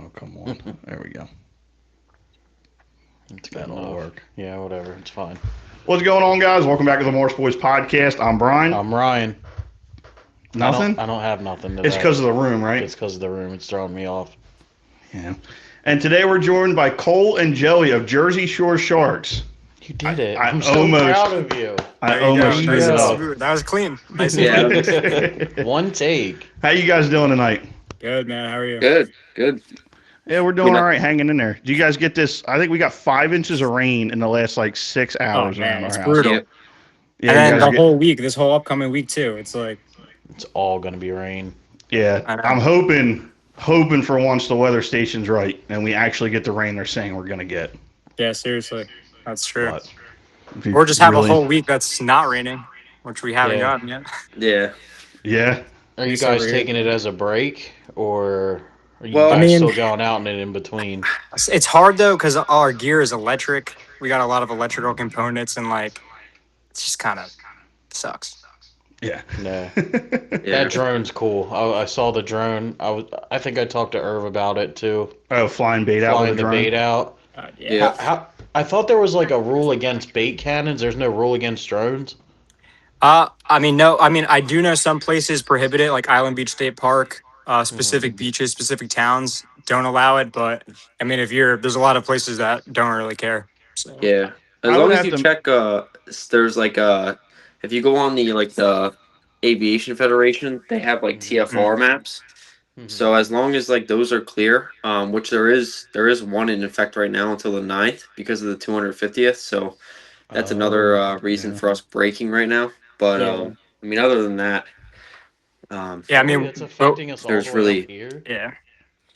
Oh, come on. There we go. It's good That'll enough. work. Yeah, whatever. It's fine. What's going on, guys? Welcome back to the Marsh Boys podcast. I'm Brian. I'm Ryan. I don't. Nothing? I don't have nothing It's today. because of the room, right? It's because of the room. It's throwing me off. Yeah. And today we're joined by Cole and Joey of Jersey Shore Sharks. You did it. I I'm so almost, proud of you. I There you go. almost you screwed Nice it and go. up. smooth. That was clean. Nice and Yeah. clean. One take. How you guys doing tonight? Good, man. How are you? Good, good. Yeah, we're doing all right, hanging in there. Do you guys get this? I think we got 5 inches of rain in the last like 6 hours Oh, around man. our It's house. brutal. Yep. Yeah, And you then guys the get- whole week, this whole upcoming week, too. It's like, It's all gonna be rain. yeah. I know. I'm hoping for once the weather station's right and we actually get the rain they're saying we're gonna get. yeah, seriously. That's true. But it'd be Or just have really- a whole week that's not raining, which we haven't Yeah. gotten yet. Yeah. Yeah. Are you It's guys over here. taking it as a break, or are you Well, guys I mean- still going out and in between? It's hard, though, because all our gear is electric. We got a lot of electrical components, and, like, it's just kind of sucks. Yeah. No. Yeah. That drone's cool. I saw the drone. I think I talked to Irv about it too. Oh, flying bait out Flying with a the drone. bait out. Yeah. Yeah. I thought there was like a rule against bait cannons. There's no rule against drones. I mean, no. I mean, I do know some places prohibit it, like Island Beach State Park, specific beaches, specific towns don't allow it. But I mean, there's a lot of places that don't really care. So. Yeah. As I long would as have you to- check, there's like if you go on the Aviation Federation, they have like TFR maps. So as long as like those are clear, which there is one in effect right now until the 9th because of the 250th. So that's another reason yeah. for us breaking right now. But Yeah. I mean, other than that, Yeah, I mean, it's affecting us all there's the way really- up here. yeah.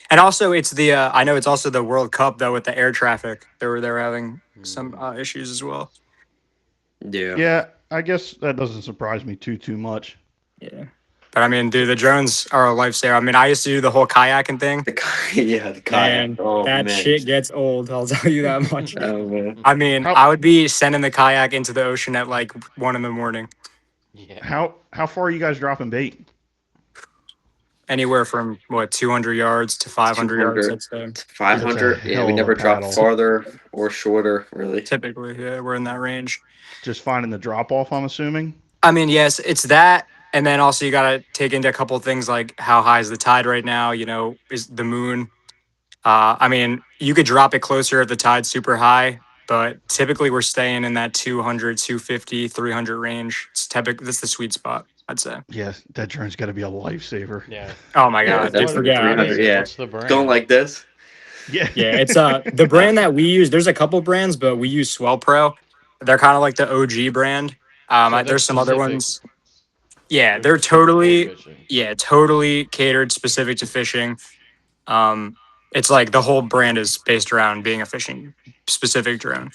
And also, it's the I know it's also the World Cup though with the air traffic. They were having some issues as well. yeah. Yeah, I guess that doesn't surprise me too much. Yeah. But I mean, dude, the drones are a lifesaver. I mean, I used to do the whole kayaking thing. Yeah, the kayak. And Oh, that man. shit gets old. I'll tell you that much. Oh, man. I mean, How- I would be sending the kayak into the ocean at like 1 a.m. Yeah. How far are you guys dropping bait? Anywhere from 200 yards to 500 yards. 200. I'd say. 500. It's a Yeah, hell we of a never dropped paddle. farther or shorter, really. Typically, yeah, we're in that range. Just finding the drop off, I'm assuming. I mean, yes, it's that, and then also you got to take into a couple of things like how high is the tide right now? You know, is the moon? I mean, you could drop it closer if the tide's super high, but typically we're staying in that 200, 250, 300 range. That's the sweet spot, I'd say. Yeah, that drone's got to be a lifesaver. Yeah. Oh my Yeah, god, that's dude, the forget about 300, it. yeah. What's the brand? Going like this. Yeah. Yeah, it's the brand that we use. There's a couple brands, but we use Swell Pro. They're kind of like the OG brand. So they're There's some other specific- ones. Yeah, they're specific for totally fishing. totally catered specific to fishing. It's like the whole brand is based around being a fishing specific drone.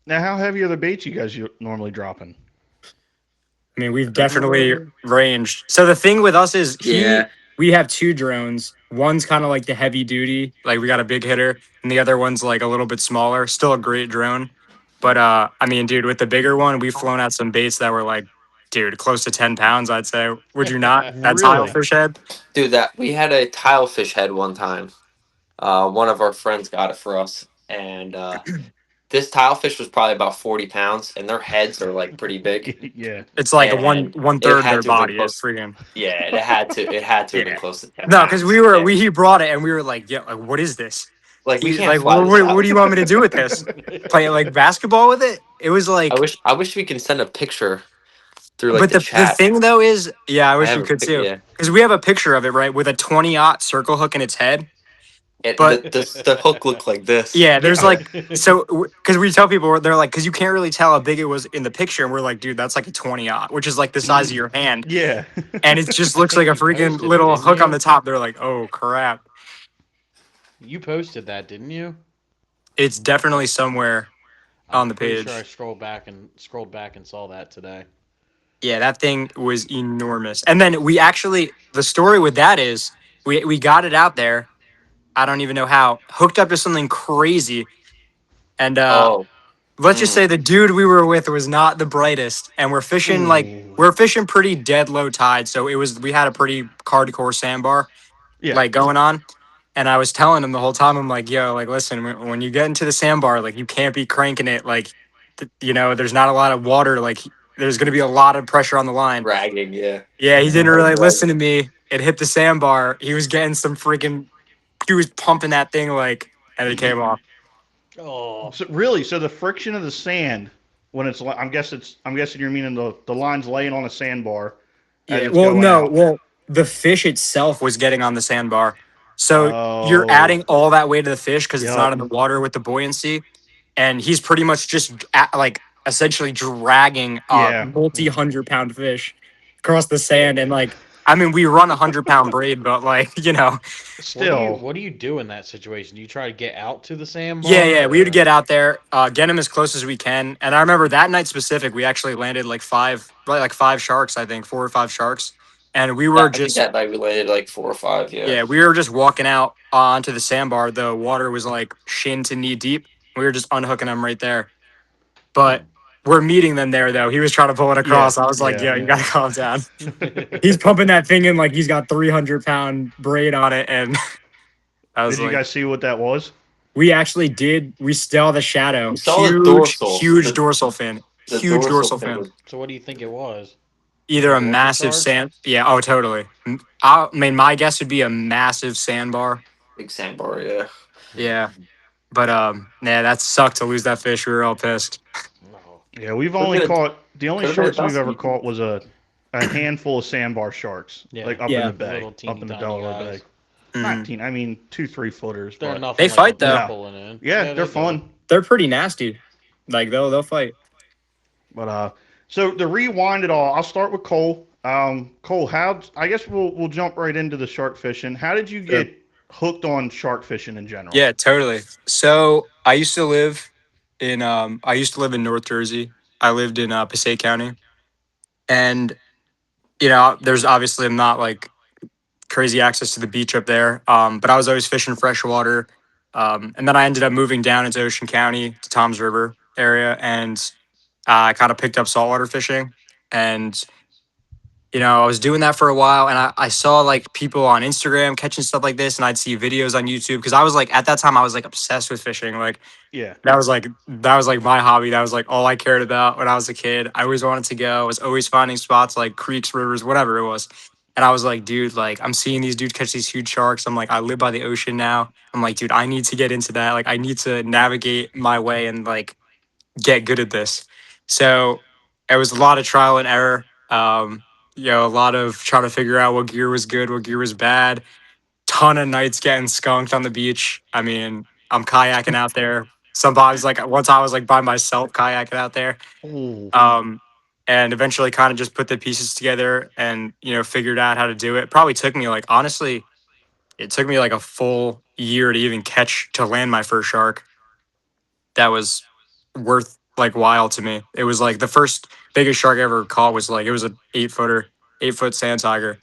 Now, how heavy are the baits you guys normally dropping? I mean, we've definitely ranged. So the thing with us is Yeah. we have two drones. One's kind of like the heavy duty, like we got a big hitter, and the other one's like a little bit smaller. Still a great drone, but I mean, dude, with the bigger one, we've flown out some baits that were like, dude, close to 10 pounds. I'd say. Would you not? That's Really? tilefish head. Dude, that we had a tilefish head one time. One of our friends got it for us, and this tilefish was probably about 40 pounds, and their heads are like pretty big. Yeah. It's like And one it third of had their to have body been is freaking. Yeah, it had to have Yeah. been close to 10. No, because pounds. Yeah. he brought it and we were like, yeah, like what is this? like we He's can't like, fly what, this what do you out. want me to do with this? Play like basketball with it? It was like, I wish we can send a picture through like but the the chat. thing though is, yeah, I wish have we a could pic- too, yeah. because we have a picture of it right with a 20-aught circle hook in its head. but- The hook looked like this. Yeah, there's like so because we tell people they're like because you can't really tell how big it was in the picture, and we're like, dude, that's like a 20-aught, which is like the size of your hand, Yeah. and it just looks like a freaking Posted it, little didn't hook you? on the top. They're like, oh crap, You posted that, didn't you? it's definitely somewhere on the Pretty page. Sure I scrolled back and saw that today. Yeah, that thing was enormous. And then we actually, the story with that is we got it out there. I don't even know how, hooked up to something crazy. And let's just say the dude we were with was not the brightest. And we're fishing we're fishing pretty dead low tide. So we had a pretty hardcore sandbar Yeah. like going on. And I was telling him the whole time, I'm like, yo, like, listen, when you get into the sandbar, like, you can't be cranking it. Like, there's not a lot of water. Like, there's going to be a lot of pressure on the line. Dragging, yeah. Yeah, he didn't Right, really right. listen to me. It hit the sandbar. He was getting some freaking, he was pumping that thing, like, and it came off. Oh, So really, so the friction of the sand when I'm guessing you're meaning the line's laying on a sandbar as Yeah. it's Well, going no. out. Well, the fish itself was getting on the sandbar. So you're Oh, adding all that weight to the fish because it's not yep. in the water with the buoyancy. And he's pretty much just like essentially dragging a Yeah. multi-100-pound fish across the sand. And like, I mean, we run 100-pound braid, but like, Still, what do you do in that situation? Do you try to get out to the yeah, sandbar? yeah, we would Or? get out there, get him as close as we can. And I remember that night specific, we actually landed like five sharks, I think, 4 or 5 sharks. And we were I think just, that night we landed like 4 or 5. Yeah. yeah, we were just walking out onto the sandbar. The water was like shin to knee deep. We were just unhooking them right there. But we're meeting them there, though. He was trying to pull it yeah, across. I was like, yeah. yo, you got to calm down. He's pumping that thing in like he's got 300-pound braid on it. And I was Did you like, guys see what that was? we actually did. We saw the shadow. We saw the Huge, dorsal. huge dorsal fin. The Huge dorsal fin fin. was So what do you think it was? Either a Dorsal massive shark? sand. Yeah. Oh, totally. I mean, my guess would be a massive sandbar. big sandbar. Yeah. Yeah. But yeah, that sucked to lose that fish. We were all pissed. No. Yeah, we've Could've only been a- caught the only could've been a sharks we've ever dusky. caught was a handful of sandbar sharks, Yeah. like up Yeah. in the bay, Little up teeny in the tiny Delaware guys. Bay. Mhm. Not teen, I mean 2-3 footers. They're But nothing They like fight, what though. they're pulling in. yeah, they they're do. fun. They're pretty nasty. Like they'll fight. But so to rewind it all, I'll start with Cole. Cole, how? I guess we'll jump right into the shark fishing. How did you Sure. get hooked on shark fishing in general? Yeah, totally. So I used to live in North Jersey. I lived in Passaic County, and there's obviously not like crazy access to the beach up there. But I was always fishing freshwater. And then I ended up moving down into Ocean County to Tom's River area, and I kind of picked up saltwater fishing. And I was doing that for a while, and I saw like people on Instagram catching stuff like this, and I'd see videos on YouTube because I was like, at that time, I was like obsessed with fishing. Like Yeah. that was like my hobby. That was like all I cared about when I was a kid. I always wanted to go. I was always finding spots like creeks, rivers, whatever it was. And I was like, dude, like I'm seeing these dudes catch these huge sharks. I'm like, I live by the ocean now. I'm like, dude, I need to get into that. Like, I need to navigate my way and like get good at this. So it was a lot of trial and error. A lot of trying to figure out what gear was good, what gear was bad. Ton of nights getting skunked on the beach. I mean, I'm kayaking out there. Sometimes, like once I was like by myself kayaking out there. Ooh. And eventually kind of just put the pieces together and figured out how to do it. Probably took me like honestly, it took me like a full year to even catch to land my first shark. That was worth like while to me. It was like the first biggest shark I ever caught was like it was an 8-footer, 8-foot sand tiger.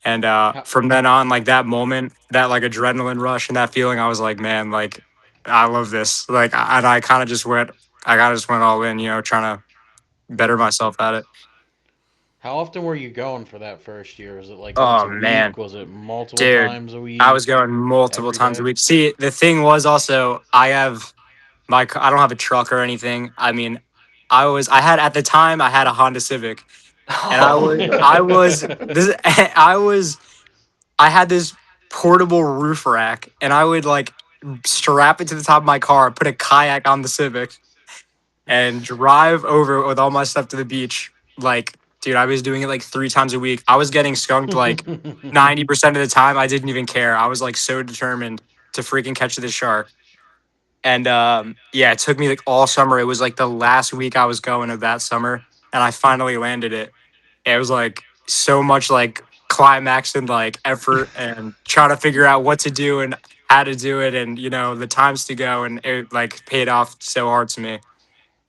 And from then on, like that moment, that like adrenaline rush and that feeling, I was like, man, like I love this. Like, and I kind of just went, all in, trying to better myself at it. How often were you going for that first year? Was it like once Oh a man, week? Was it multiple dude, times a week? I was going multiple Every times a day? week. See, the thing was also, I don't have a truck or anything. I mean, I had at the time, I had a Honda Civic, and I had this portable roof rack, and I would like strap it to the top of my car, put a kayak on the Civic, and drive over with all my stuff to the beach. Like, dude, I was doing it like 3 times a week. I was getting skunked like 90% of the time. I didn't even care. I was like so determined to freaking catch this shark. And yeah, it took me like all summer. It was like the last week I was going of that summer, and I finally landed it. It was like so much like climax and like effort and trying to figure out what to do and how to do it and the times to go, and it like paid off so hard to me.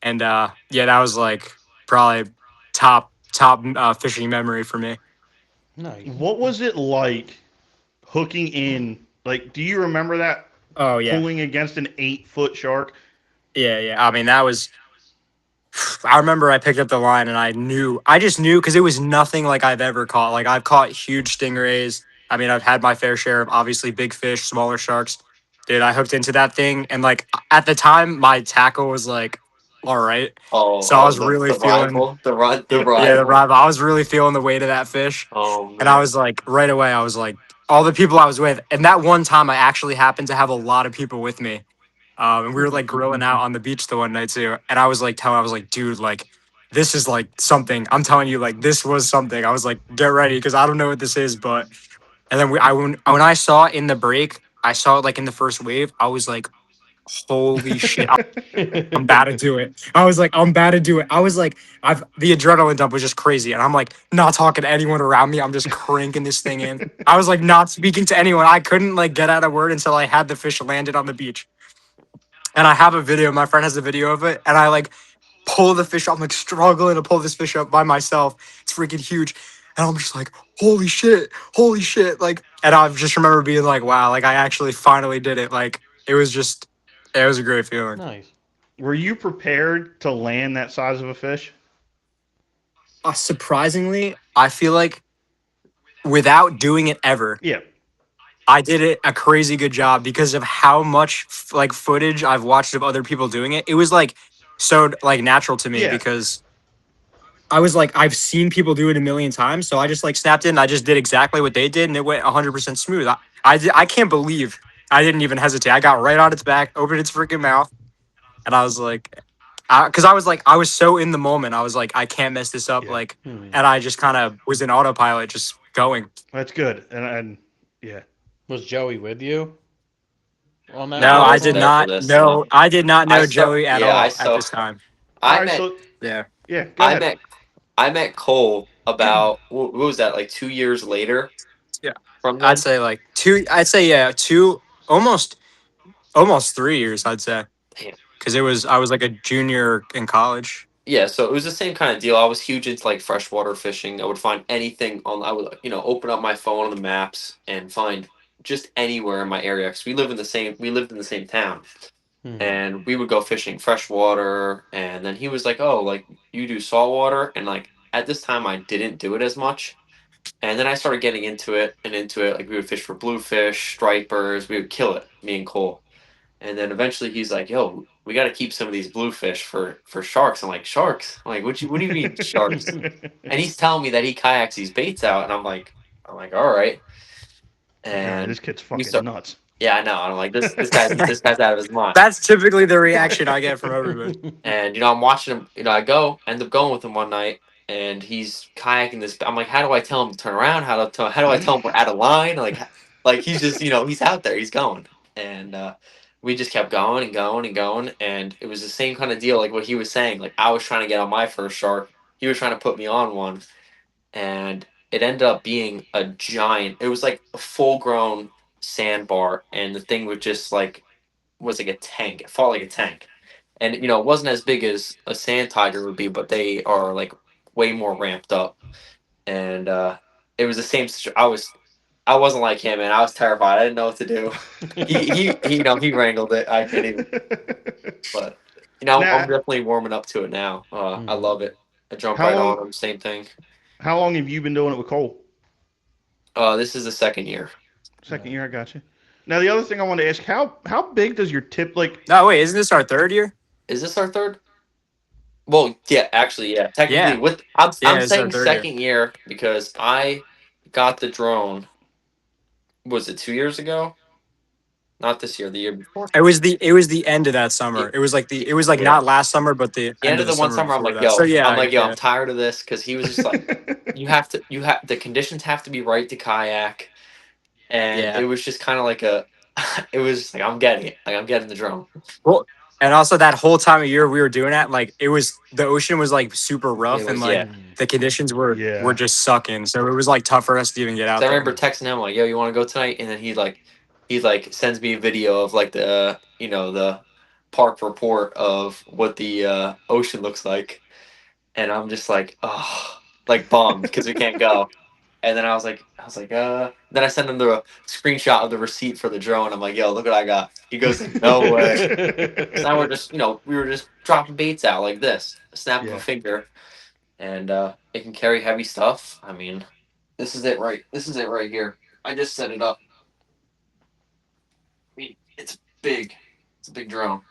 And yeah, that was like probably top fishing memory for me. Nice. What was it like hooking in? Like, do you remember that Oh yeah, pulling against an 8-foot shark? yeah. I mean, that was. I remember I picked up the line and I just knew because it was nothing like I've ever caught. Like I've caught huge stingrays. I mean, I've had my fair share of obviously big fish, smaller sharks. Dude, I hooked into that thing, and like at the time, my tackle was like, all right. So I was really The feeling, rival, the Yeah. yeah, the rival. vibe. I was really feeling the weight of that fish, Oh and I man. was like, right away, I was like, all the people I was with, and that one time, I actually happened to have a lot of people with me. And we were like grilling out on the beach the one night too. And I was like telling, I was like, dude, like, this is like something. I'm telling you, like, this was something. I was like, get ready, because I don't know what this is, but. And then when I saw it in the break, I saw it like in the first wave. I was like, holy shit, I'm bad to do it. I was like, I'm bad to do it. I was like, the adrenaline dump was just crazy, and I'm like not talking to anyone around me. I'm just cranking this thing in. I was like not speaking to anyone. I couldn't like get out a word until I had the fish landed on the beach. And I have a video. My friend has a video of it, and I like pull the fish up. I'm like struggling to pull this fish up by myself. It's freaking huge, and I'm just like, holy shit, like. And I just remember being like, wow, like I actually finally did it. Like it was just, it was a great feeling. Nice. Were you prepared to land that size of a fish? Surprisingly, I feel like without doing it ever, Yeah. I did it a crazy good job because of how much like footage I've watched of other people doing it. It was like so like natural to me Yeah. because I was like, I've seen people do it a million times, so I just like snapped in. I just did exactly what they did, and it went 100% smooth. I can't believe I didn't even hesitate. I got right on its back, opened its freaking mouth, and I was like, because I was like, I was so in the moment. I was like, I can't mess this up, Yeah. like, and I just kind of was in autopilot, just going. That's good. And yeah. Was Joey with you on that No, Nah, I I first wasn't did one? there for not. this. No, I did not I know saw. Joey at Yeah, I all at saw. this time. All I right. met. So Yeah, yeah. Go I ahead. met. I met Cole about what was that, like 2 years later yeah. from I'd then. say like two. I'd say yeah, two, almost 3 years. I'd say. Damn. Because I was like a junior in college. Yeah, so it was the same kind of deal. I was huge into like freshwater fishing. I would find anything on. I would open up my phone on the maps and find just anywhere in my area because we live in the same. We lived in the same town, Hmm. and we would go fishing freshwater. And then he was like, "Oh, like you do saltwater," and like at this time I didn't do it as much. And then I started getting into it and into it. Like we would fish for bluefish, stripers. We would kill it, me and Cole. And then eventually he's like, "Yo, we got to keep some of these bluefish for sharks." I'm like, "Sharks?" I'm like, what do you mean sharks?" And he's telling me that he kayaks these baits out, and I'm like, all right. Like, all right, And this kid's we fucking start. nuts. Yeah, I know. I'm like, this guy's out of his mind. That's typically the reaction I get from everybody. And I'm watching him. I end up going with him one night, and he's kayaking this. I'm like, how do I tell him to turn around? How do I tell him we're out of line? Like he's just he's out there, he's going, and we just kept going and going and going, and it was the same kind of deal like what he was saying. Like I was trying to get on my first shark, he was trying to put me on one, and it ended up being a giant. It was like a full grown sandbar, and the thing was just like was like a tank. It fought like a tank, and it wasn't as big as a sand tiger would be, but they are like way more ramped up. And it was the same. I wasn't like him, and I was terrified. I didn't know what to do. He wrangled it. I can't even. But I'm Now, definitely warming up to it now. I Hmm. love it. I jump how right on long them. Same thing. how long have you been doing it with Cole? This is the second year. Second year, I got you. Now the other thing I want to ask, how big does your tip like? No, wait, isn't this our third year? Is this our third? Well, yeah, actually, yeah. Technically, Yeah, with I'm yeah, it's our saying third year. second year because I got the drone. Was it 2 years ago? Not this year. The year before. It was the end of that Yeah, summer. It was like yeah. not last summer, but the The end end of of the the one summer summer, before that. So yeah, I'm yeah, tired of this because he was just like, the conditions have to be right to kayak, and yeah. it was just kind of like a, it was like I'm getting it, like I'm getting the drone. Well, and also that whole time of year we were doing that, like the ocean was like super It rough and was like yeah. Hmm. the conditions were Yeah, just sucking. So it was like tough for us to even get So out I there. remember texting him like, "Yo, you want to go tonight?" And then he sends me a video of like the park report of what the ocean looks like, and I'm just like, oh, like bummed because we can't go. And then I was like. Then I sent him the screenshot of the receipt for the drone. I'm like, yo, look what I got. He goes, no way. So now we're just, we were just dropping baits out like this, a snap of a yeah. finger, and it can carry heavy stuff. I mean, this is it right here. I just set it up. I mean, it's big. It's a big drone.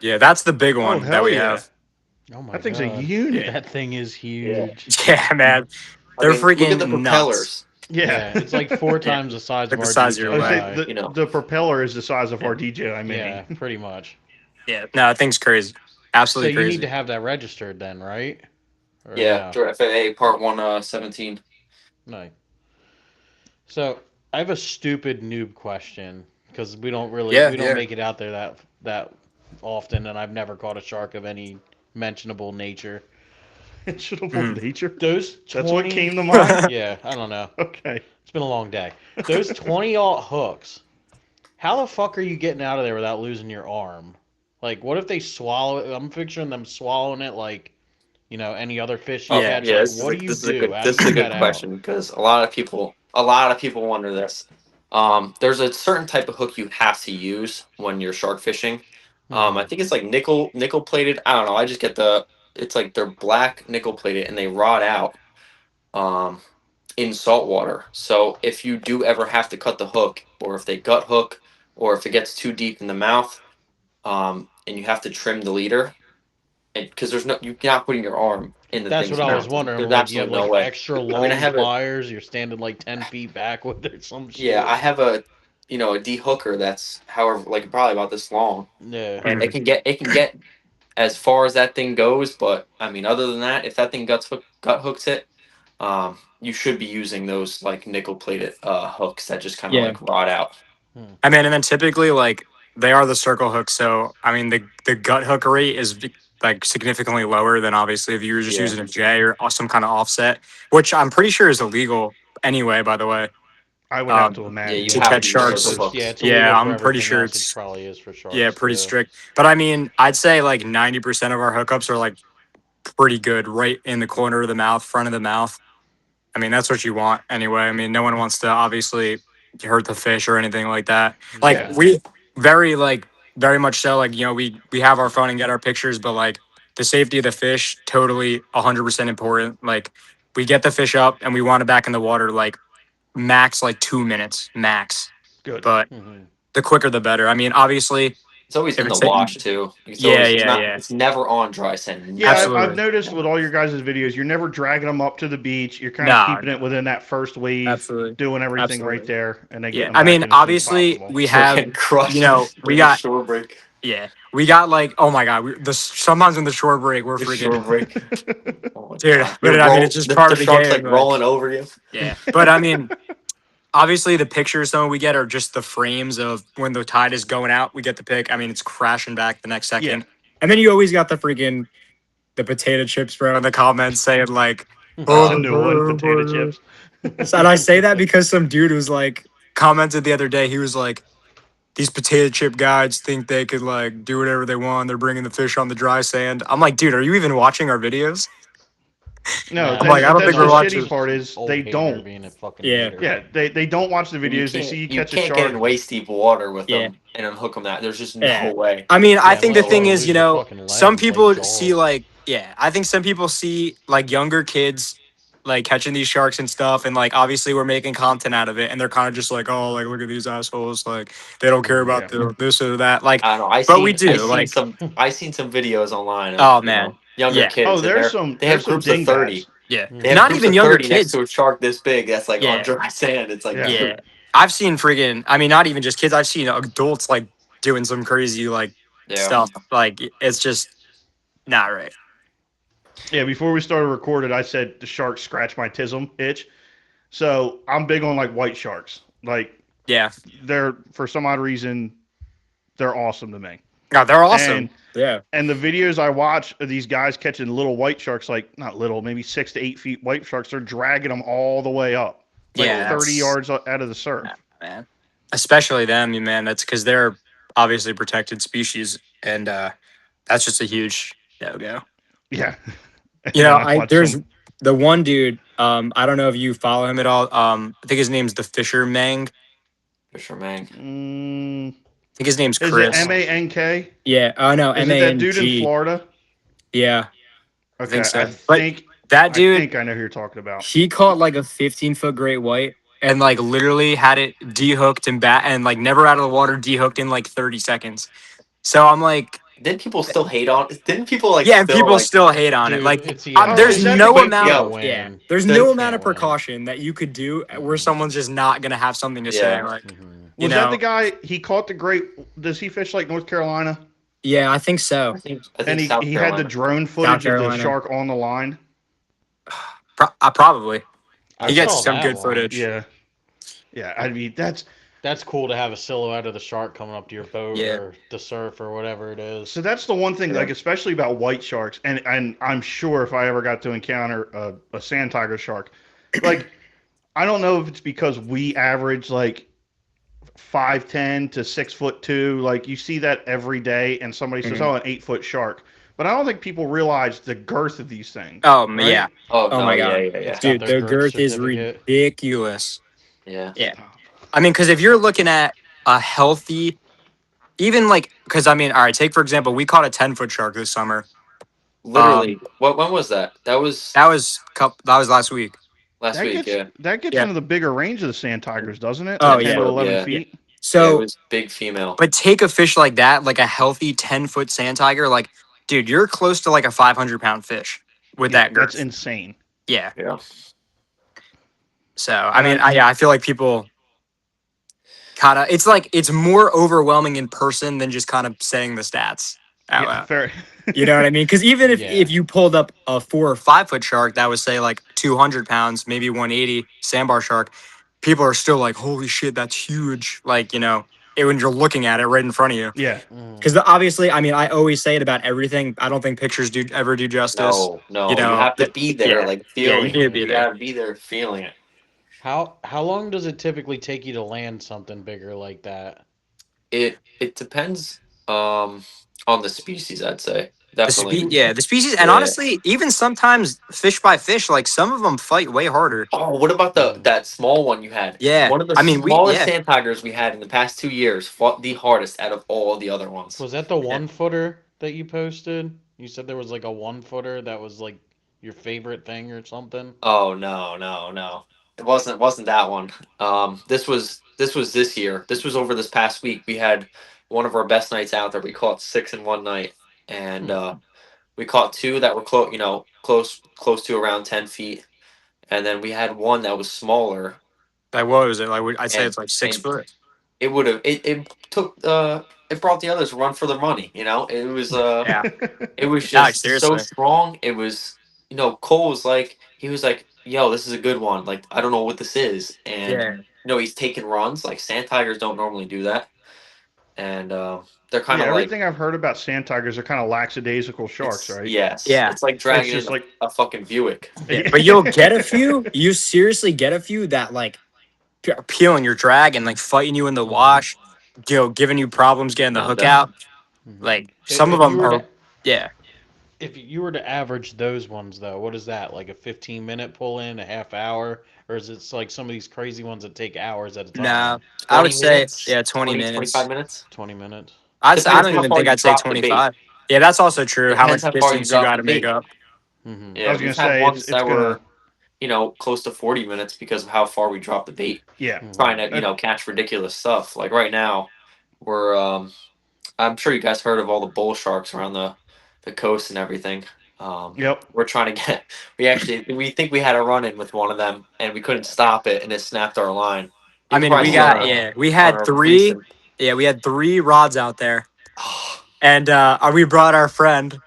Yeah, that's the big Oh, one that hell we yeah. have. Oh my That thing's a god. unit. That thing is Yeah. huge. Yeah, man. I They're mean, look at the freaking nuts. propellers. Yeah. Yeah, it's like 4 Yeah. times the size of Like the our size of your I would say leg. DJI. the, You know. the propeller is the size of Yeah. our DJI Mini. Yeah, pretty much. Yeah. No, that thing's crazy. So Absolutely you need crazy. to have that registered then, right? Or Yeah, no? FAA Part 117. No. So I have a stupid noob question because Yeah, we don't yeah. make it out there that often, and I've never caught a shark of any mentionable nature. Mentionable Mhm. nature. Those That's what 20, came to mind. yeah, I don't know. Okay. It's been a long day. Those 20-aught hooks. How the fuck are you getting out of there without losing your arm? Like, what if they swallow it? I'm picturing them swallowing it like, any other fish you Oh Yeah. catch. yeah, Like, what do you do? How do this you is a get good that out? question because a lot of people wonder this. There's a certain type of hook you have to use when you're shark fishing. I Hmm. think it's like nickel plated. I don't know. I just get it's like they're black nickel plated and they rot out um in salt water. So if you do ever have to cut the hook, or if they gut hook, or if it gets too deep in the mouth, and you have to trim the leader, because you're not putting your arm in the That's what thing's I was mouth. wondering. There's Like, you have absolutely no like way. extra I mean, long pliers. You're standing like 10 feet back with it, some yeah, shit. I have a de-hooker that's however like probably about this long, Yeah. and Mhm. it can get as far as that thing goes. But I mean, other than that, if that thing gut hooks it, you should be using those like nickel plated hooks that just kind of Yeah. like rot out. Hmm. I mean, and then typically like they are the circle hooks, so I mean the gut hook rate is like significantly lower than obviously if you were just Yeah. using a J or some kind of offset, which I'm pretty sure is illegal anyway. By the way, I would have um, to Yeah, you imagine to with have the catch to use It's circle sharks. distances. yeah, hooks. it's Yeah, illegal for I'm pretty everything sure else. It it's probably is for yeah sharks pretty too. strict. But I mean, I'd say like 90% of our hookups are like pretty good, right in the corner of the mouth, front of the mouth. I mean, that's what you want anyway. I mean, no one wants to obviously hurt the fish or anything like that. Like Yeah. Yeah. we very much so. Like we have our phone and get our pictures, but like the safety of the fish, totally 100% important. Like we get the fish up and we want it back in the water like max like 2 minutes max. Good. But Hmm. the quicker the better. I mean, obviously It's always if in the it's wash too. yeah It's yeah not. yeah It's never on dry sand. Yeah, Never. I've absolutely noticed with all your guys' videos, you're never dragging them up to the beach. You're kind of no keeping no it within that first wave, absolutely doing everything right absolutely there, and then yeah. getting them I back mean, in as soon as obviously possible. we So have getting crushed we during the got shore break. yeah, we got like, oh my god, sometimes in the short break we're The freaking, shore break. Oh my dude. god! But I mean, it's just part The of the shark's like game. Like, rolling over you. yeah, but I mean, obviously the pictures some we get are just the frames of when the tide is going out. We get the pic. I mean, it's crashing back the next Yeah. second, and then you always got the potato chips bro in the comments saying like, That's a oh, new one, potato chips. and I say that because some dude was like commented the other day. He was like, these potato chip guys think they could like do whatever they want. They're bringing the fish on the dry sand. I'm like, dude, are you even watching our videos? No, I'm Nah, like, it's I don't just think that's we're the another shitty watching. part is old they hater don't. being a fucking Yeah. hater. Yeah, they don't watch the I mean, videos. They see you you catch a can't get in shark. waist deep water with Yeah. them and unhook them. That there's just Yeah. no way. I mean, I Yeah, think the unless you thing want to is, lose your fucking some legs like people see Jaws. like, yeah, I think some people see like younger kids like catching these sharks and stuff. And like, obviously we're making content out of it. And they're kind of just like, oh, like, look at these assholes. Like, they don't care Mhm. about Yeah. this or that. Like, I don't know. but we do. Like, I seen some videos online oh, of man. younger Yeah. Oh, kids and there's they have some groups of 30. dingbats. Yeah. They have Mhm. Not groups even of younger 30 next kids. to a shark this big that's like on Yeah. dry sand. It's like, Yeah. Yeah. dude. I've seen friggin', I mean, not even just kids. I've seen adults like doing some crazy like Yeah. stuff. Like, it's just not right. Yeah, before we started recording, I said the shark scratched my tism itch. So I'm big on like white sharks. Like Yeah. they're for some odd reason they're awesome to me. No, they're awesome. And Yeah. and the videos I watch of these guys catching little white sharks, like not little, maybe 6 to 8 feet white sharks, they're dragging them all the way up, like Yeah. 30 That's, yards out of the surf. man. Especially them, man. That's because they're obviously protected species. And that's just a huge no go. Yeah. And then I watch There's some. the one dude, I don't know if you follow him at all. I think his name's the Fisher Mang. Fisherman. I think his name's Is it Chris. MANK? Yeah. Oh no, Is it that dude in MANG. Florida? Yeah, I Okay, think so. But that I dude, think I know who you're talking about. he caught like a 15-foot great white and like literally had it dehooked and like never out of the water, dehooked in like 30 seconds. So I'm like, Didn't people still hate on? Didn't people like yeah, and still people like? still hate on it. Dude, Like, it's yeah. Oh, there's is that no because You amount of can't Yo, yeah, win. there's the no You amount of can't win. precaution that you could do where Hmm. someone's just not gonna have something to say. yeah. Like, Hmm. you was that the know, guy he caught the great? Does he fish like North Carolina? yeah, I think so. And I think he South had the Carolina. drone South footage of the Carolina, shark on the line. Probably I he Okay. gets saw some that good one. footage. Yeah, yeah. I mean, That's cool to have a silhouette of the shark coming up to your boat Yeah, or the surf or whatever it is. so that's the one thing, Yeah. like especially about white sharks, and I'm sure if I ever got to encounter a sand tiger shark, like I don't know if it's because we average like 5'10" to 6'2". Like you see that every day, and somebody says, hmm "Oh, an 8 foot shark," but I don't think people realize the girth of these things, oh right? yeah, Oh oh no, my yeah, god, yeah, It's yeah, got dude, the the girth girth is certificate. ridiculous. yeah. Yeah, I mean, because if you're looking at a healthy, even like, because I mean, all right, take for example, we caught a 10-foot shark this summer. Literally, what? When was that? That was That was last week. last That week. gets Yeah, that gets Yeah. into the bigger range of the sand tigers, doesn't it? Oh Like ten ten yeah. to foot. 11 Yeah, Yeah. feet. yeah. It So, was big female. but take a fish like that, like a healthy 10-foot sand tiger, like, dude, you're close to like a 500-pound fish with Yeah, that that's girth. insane. Yeah. Yeah. So, I And mean, I yeah, I feel like people kind of, it's like, it's more overwhelming in person than just kind of saying the stats out yeah, loud. fair. You know what I mean? Because even if Yeah. you pulled up a 4 or 5 foot shark that was say like 200 pounds, maybe 180 sandbar shark, people are still like, "Holy shit, that's huge!" Like when you're looking at it right in front of you. Yeah, Mm. Because obviously, I mean, I always say it about everything. I don't think pictures do ever do justice. No, no. You have to be there, Yeah, like yeah, you feeling need to it. be You there. gotta be there, feeling it. How long does it typically take you to land something bigger like that? It depends on the species. I'd say Hmm. definitely. The species, and Yeah. honestly, even sometimes fish by fish, like some of them fight way harder. Oh, what about the Hmm. that small one you had? Yeah, One of the I mean, smallest sand tigers we had in the past 2 years fought the hardest out of all the other ones. Was that the yeah. 1 footer that you posted? You said there was like a 1 footer that was like your favorite thing or something. Oh no, no, no. It wasn't that one. This was this year. This was over this past week. We had one of our best nights out there. We caught six in one night, and Hmm. we caught two that were close to around 10 feet, and then we had one that was smaller, Like what was it? Like I'd say and it's like six and foot. it would have it took it brought the others a run for their money. Yeah, It was no, just so seriously. strong. It was, Cole was like, he was like, yo, this is a good one. Like, I don't know what this is. And, Yeah, he's taking runs. Like, sand tigers don't normally do that. And they're kind yeah. of like, Everything I've heard about sand tigers are kind of lackadaisical sharks, right? yes, yeah. it's like It's dragging in just like, a fucking Buick. Yeah, yeah, but you'll get a few. You seriously get a few that like peeling your drag and like fighting you in the Hmm. wash, giving you problems getting the No, hook out. definitely. Hmm. Like some of If you them were are, to yeah. if you were to average those ones though, what is that? Like a 15-minute pull in, a half hour, or is it like some of these crazy ones that take hours at a Nah, time? I would 20 say minutes, yeah, 20 25 minutes. minutes. 20 minutes. I Depends don't how even far think you I'd say drop the bait. 25. Yeah, that's also true. How Depends much how far you distance you drop got the to make bait. up. Hmm. I Yeah, was gonna we've had say ones it's that gonna, were, close to 40 minutes because of how far we dropped the bait. yeah. Hmm. Trying to That, catch ridiculous stuff. Like right now, we're I'm sure you guys heard of all the bull sharks around the coast and everything. yep. We're trying to get. We think we had a run in with one of them and we couldn't stop it and it snapped our line. You I can mean, probably we see got Oh, we on had our three. recent. Yeah, we had three rods out there, and we brought our friend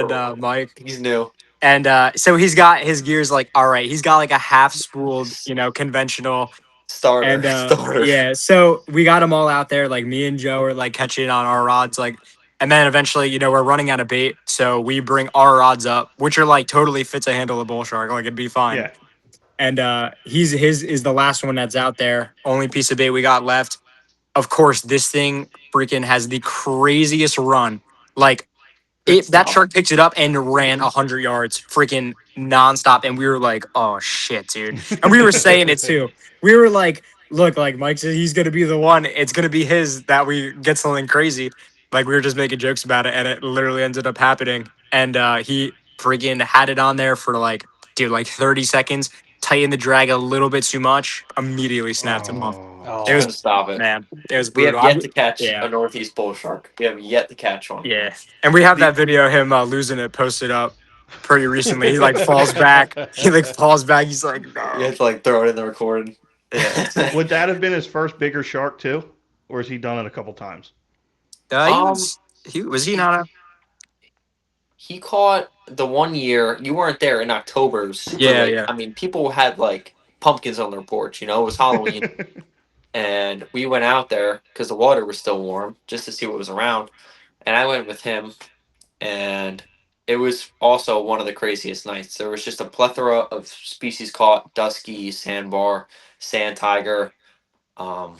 Oh, Mike. he's new And so he's got his gears like all right. He's got like a half spooled, conventional. starter And starter. yeah, so we got them all out there. Like me and Joe are like catching on our rods, like, and then eventually, we're running out of bait, so we bring our rods up, which are like totally fit to handle a bull shark, like it'd be fine. Yeah. And his is the last one that's out there. Only piece of bait we got left. Of course, this thing freaking has the craziest run. Like Couldn't that stop. shark picked it up and ran 100 yards, freaking nonstop. And we were like, "Oh shit, dude!" And we were saying it too. We were like, "Look, like Mike said, he's gonna be the one. It's gonna be his that we get something crazy." Like we were just making jokes about it, and it literally ended up happening. And he freaking had it on there for like, dude, like 30 seconds. tighten the drag a little bit too much, immediately snapped him off. Oh, It Couldn't was stop it. man, it was We have brutal. yet to catch Yeah, a northeast bull shark. We have yet to catch one. yeah, and we have The- that video of him losing it posted up pretty recently. He like falls back. He like falls back. He's like, You no. have to like throw it in the recording. Yeah. would that have been his first bigger shark too, or has he done it a couple times? He was he not a He caught the one year you weren't there in October. It was super yeah, late. yeah. I mean, people had like pumpkins on their porch. It was Halloween, and we went out there because the water was still warm just to see what was around. And I went with him, and it was also one of the craziest nights. There was just a plethora of species caught: dusky, sandbar, sand tiger, um,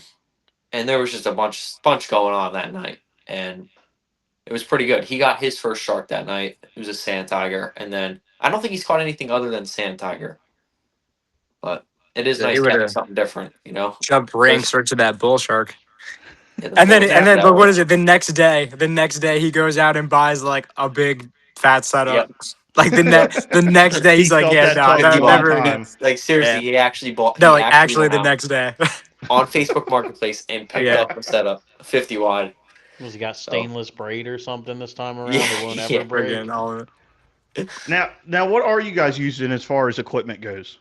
and there was just a bunch going on that night, and it was pretty good. He got his first shark that night. It was a sand tiger, and then I don't think he's caught anything other than sand tiger. But it is Yeah, he nice would catching have something different. jumped ranks right to that bull shark. Yeah, the And then bulls and have then that but what one. is it? The next day he goes out and buys like a big fat setup. Yep. Like the next day He he's like, felt yeah, that no, tug no, the whole never. time. Like seriously, Yeah. he actually bought. No, He like actually actually went the out next day. on Facebook Marketplace and picked Yeah. up a setup, 50 wide. Was he got So stainless braid or something this time Yeah, around? It won't ever yeah. break. friggin' all of it. Now, what are you guys using as far as equipment goes?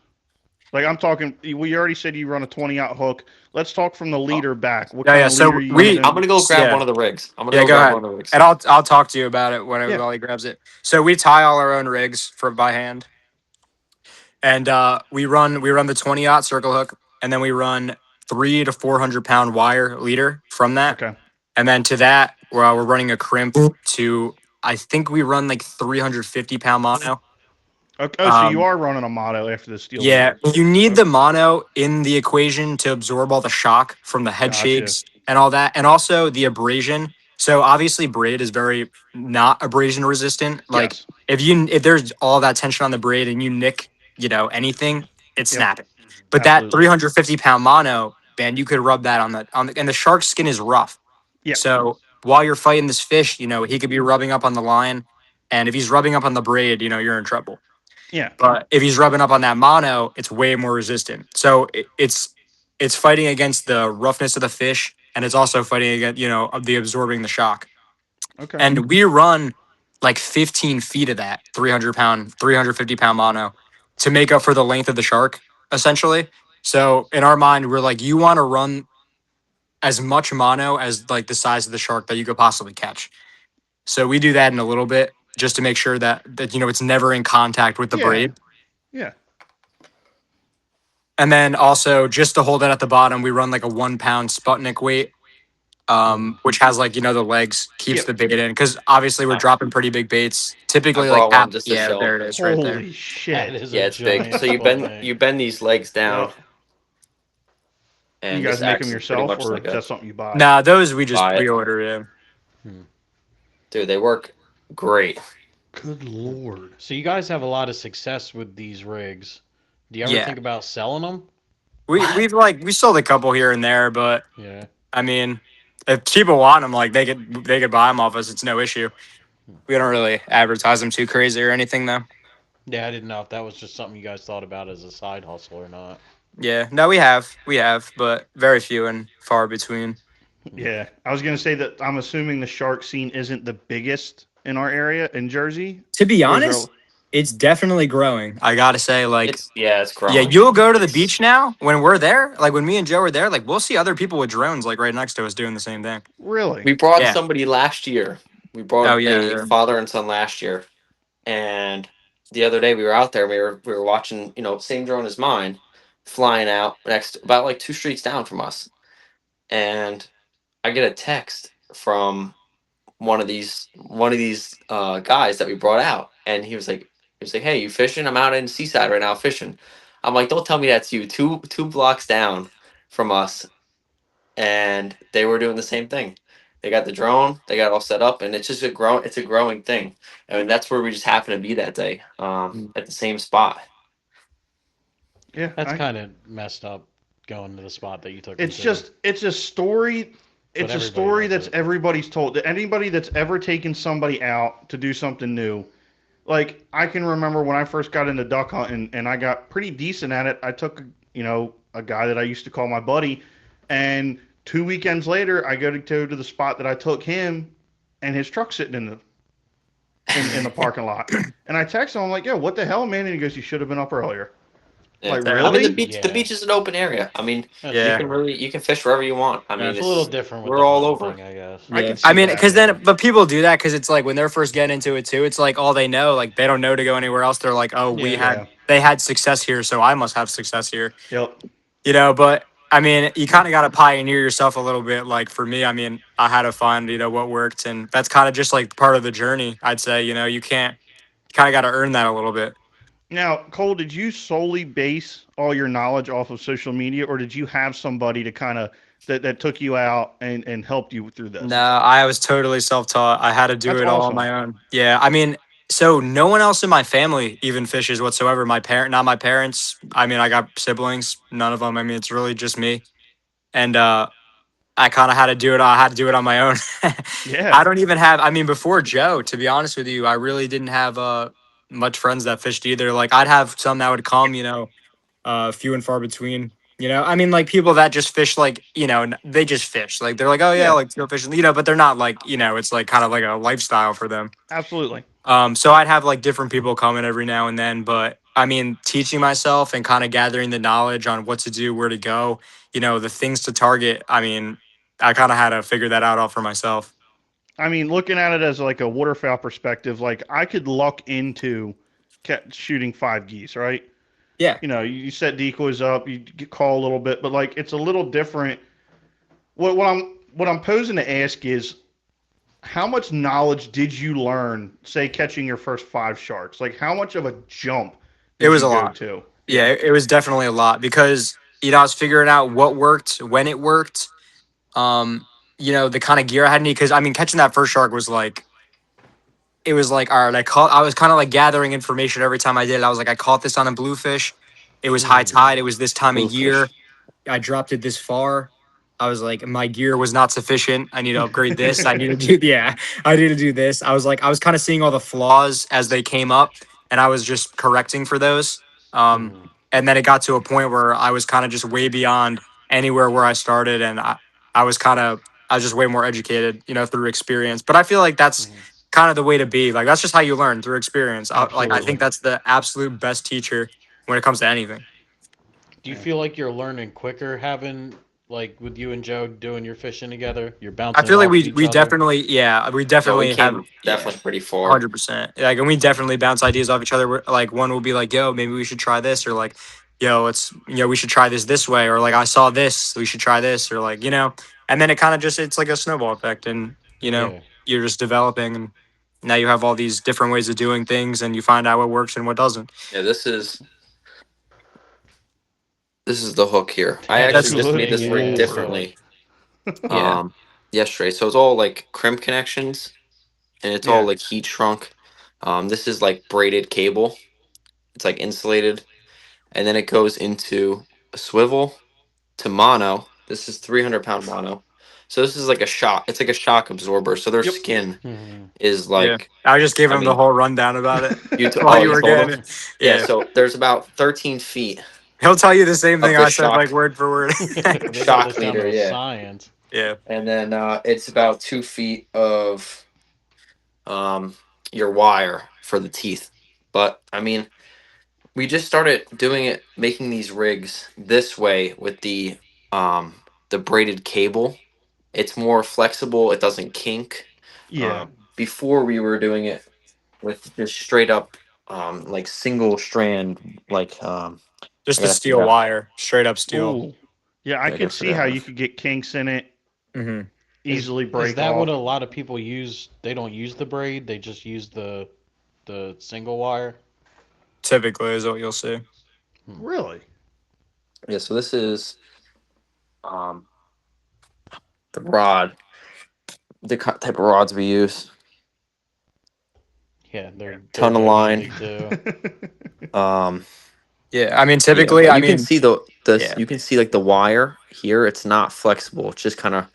Like I'm talking, we already said you run a 20-out hook. Let's talk from the leader back. What Yeah, kind yeah. of leader So are you I'm using? gonna go grab yeah. one of the rigs. I'm gonna Yeah, go go grab ahead. one of the rigs. And I'll talk to you about it whenever Yeah. while he grabs it. So we tie all our own rigs for by hand. And we run the 20-aught circle hook, and then we run 300 to 400 pound wire leader from that. Okay. And then to that, we're running a crimp to I think we run like 350 pound mono. Okay. Oh, so you Um, are running a mono after the steel yeah, leader. you need Okay. the mono in the equation to absorb all the shock from the head Gotcha. shakes and all that, and also the abrasion. So obviously, braid is very not abrasion resistant. Like Yes. if there's all that tension on the braid and you nick, anything, it's Yep. snapping. But that Absolutely. 350 pound mono, man, you could rub that and the shark skin is rough. Yeah. So while you're fighting this fish, he could be rubbing up on the line, and if he's rubbing up on the braid, you're in trouble. Yeah. But if he's rubbing up on that mono, it's way more resistant. So it's fighting against the roughness of the fish, and it's also fighting against of the absorbing the shock. Okay. And we run like 15 feet of that 300 pound, 350 pound mono to make up for the length of the shark, essentially. So in our mind, we're like, you want to run as much mono as like the size of the shark that you could possibly catch. So we do that in a little bit just to make sure that it's never in contact with the Yeah. braid. Yeah. And then also just to hold it at the bottom, we run like a 1 pound Sputnik weight, which has like the legs, keeps Yep. the bait in because obviously we're dropping pretty big baits. Typically, I like brought one just to yeah, show. there it is, right there. Holy That shit. is Yeah, a it's big. giant So Sputnik. you bend these legs down, Yep. and You guys this make acts them pretty yourself, much or like is a that something you buy? Nah, those we just Buy it. pre-order. Yeah. dude. They work great. Good lord. So you guys have a lot of success with these rigs. Do you ever Yeah. think about selling them? We sold a couple here and there, but Yeah. I mean, if people want them, like they could buy them off us. It's no issue. We don't really advertise them too crazy or anything though. Yeah, I didn't know if that was just something you guys thought about as a side hustle or not. Yeah, no, we have, but very few and far between. Yeah. I was gonna say that I'm assuming the shark scene isn't the biggest in our area in Jersey. To be Or is there- honest, it's definitely growing. I gotta say, like, It's growing. yeah, you'll go to the It's- beach now when we're there. Like when me and Joe are there, like we'll see other people with drones like right next to us doing the same thing. Really? We brought Yeah. somebody last year. We brought Oh, yeah, a yeah. father and son last year, and the other day we were out there. We were watching, same drone as mine, flying out next about like 2 streets down from us, and I get a text from one of these guys that we brought out, and he was like, "Hey, you fishing? I'm out in Seaside right now fishing." I'm like, "Don't tell me that's you." Two blocks down from us, and they were doing the same thing. They got the drone, they got it all set up, and it's just it's a growing thing. I mean, that's where we just happen to be that day, at the same spot. Yeah. That's kind of messed up going to the spot that you took. It's them to. just it's a story. It's a everybody story does that's it. everybody's told. Anybody that's ever taken somebody out to do something new, Like I can remember when I first got into duck hunting and I got pretty decent at it. I took a guy that I used to call my buddy, and 2 weekends later I go to the spot that I took him, and his truck's sitting in the parking lot. And I text him, I'm like, "Yo, what the hell, man?" And he goes, "You should have been up earlier." Yeah. Like, I mean, the really? beach the Yeah, beach is an open area. I mean, that's you Yeah. can true. really you can fish wherever you want. I mean, It's a little it's different with we're the all hunting over. thing, I guess. I Yeah. could I see mean, that. because Yeah. then, but people do that because it's like when they're first getting into it too, it's like all they know, like they don't know to go anywhere else. They're like, oh, Yeah. Yeah. they had success here, so I must have success here. Yep. But I mean, you kind of got to pioneer yourself a little bit. Like for me, I mean, I had to find, what worked. And that's kind of just like part of the journey, I'd say. You can't, you kind of got to earn that a little bit. Now, Cole, did you solely base all your knowledge off of social media, or did you have somebody to kind of that took you out and helped you through No, this? I was totally self taught. I had to do That's it all on awesome. my own. Yeah. I mean, so no one else in my family even fishes whatsoever. Not my parents. I mean, I got siblings, none of them. I mean, it's really just me. And, I kind of had to do it. I had to do it on my own. I Yeah. don't even have. I mean, before Joe, to be honest with you, I really didn't have much friends that fished either. Like I'd have some that would come, few and far between. I mean, like people that just fish, like they just fish. Like they're like, oh yeah, Yeah. like go fishing, but they're not like, it's like kind of like a lifestyle for them. Absolutely. So I'd have like different people coming every now and then, but I mean, teaching myself and kind of gathering the knowledge on what to do, where to go, the things to target. I mean, I kind of had to figure that out all for myself. I mean, looking at it as like a waterfowl perspective, like I could luck into shooting 5 geese, right? Yeah, You set decoys up, you call a little bit, but like it's a little different. What I'm posing to ask is, how much knowledge did you learn, say, catching your first 5 sharks? Like, how much of a jump it did was you a go lot. to? Yeah, Yeah. it was definitely a lot because I was figuring out what worked, when it worked. Um, the kind of gear I had need because I mean, catching that first shark was like it was like, all right, I was kind of like gathering information every time I did it. I was like, I caught this on a bluefish. It was high Ooh. tide. It was this time of Bluefish. year. I dropped it this far. I was like, my gear was not sufficient. I need to upgrade this. I need to do, yeah, I need to do this. I was kind of seeing all the flaws as they came up, and I was just correcting for those. Um, Mhm. and then it got to a point where I was kind of just way beyond anywhere where I started, and I was kind of, I was just way more educated, through experience. But I feel like that's Mhm. kind of the way to be. Like that's just how you learn through experience. I think Absolutely. that's the absolute best teacher when it comes to anything. Do you Yeah. feel like you're learning quicker having like with you and Joe doing your fishing together? You're I bouncing it feel like off of we each we other. definitely yeah we Yeah, we definitely have came yeah definitely pretty far. 100%. Like, and we definitely bounce ideas off each other. Like one will be like, yo, maybe we should try this, or like, yo, we should try this way, or like I saw this, we should try this, or like and then it kind of just it's like a snowball effect, and Yeah. you're just developing, and now you have all these different ways of doing things, and you find out what works and what doesn't. Yeah, this is the hook here. I That actually That's is just made Good this rig big ass lord. hook. differently yeah. yesterday. So it's all like crimp connections and it's all Yeah. like heat shrunk. This is like braided cable. It's like insulated and then it goes into a swivel to mono. This is 300-pound mono. So this is like a shock. It's like a shock absorber. So their Yep. skin Mhm. is Yeah, like, I just gave I him the mean, whole rundown about it while oh, you you were told getting them? it. Yeah. Yeah, So there's about 13 feet he'll tell you the same of thing the I said, like shock word for word. They got shock this down leader. to a Yeah. science. Yeah. And then it's about 2 feet of um, your wire for the teeth. But I mean, we just started doing it, making these rigs this way with um, the braided cable. It's more flexible. It doesn't kink. Yeah. Before we were doing it with just straight up like single strand Just I the gotta steel figure out. wire, straight up steel. Ooh. Yeah, I Yeah, I gotta could see figure how out. you could get kinks in it, Hmm. Is easily is break that what off. a lot of people use? They don't use the braid. They just use the single wire. Typically, is what you'll see. Hmm. Really? Yeah, so this is um, the rod, type of rods we use. Yeah, they're Ton of good line. handy too. Um, Yeah, I mean, Yeah, typically, but I you can mean, see yeah, you can see like the wire here. It's not flexible. It's just kind of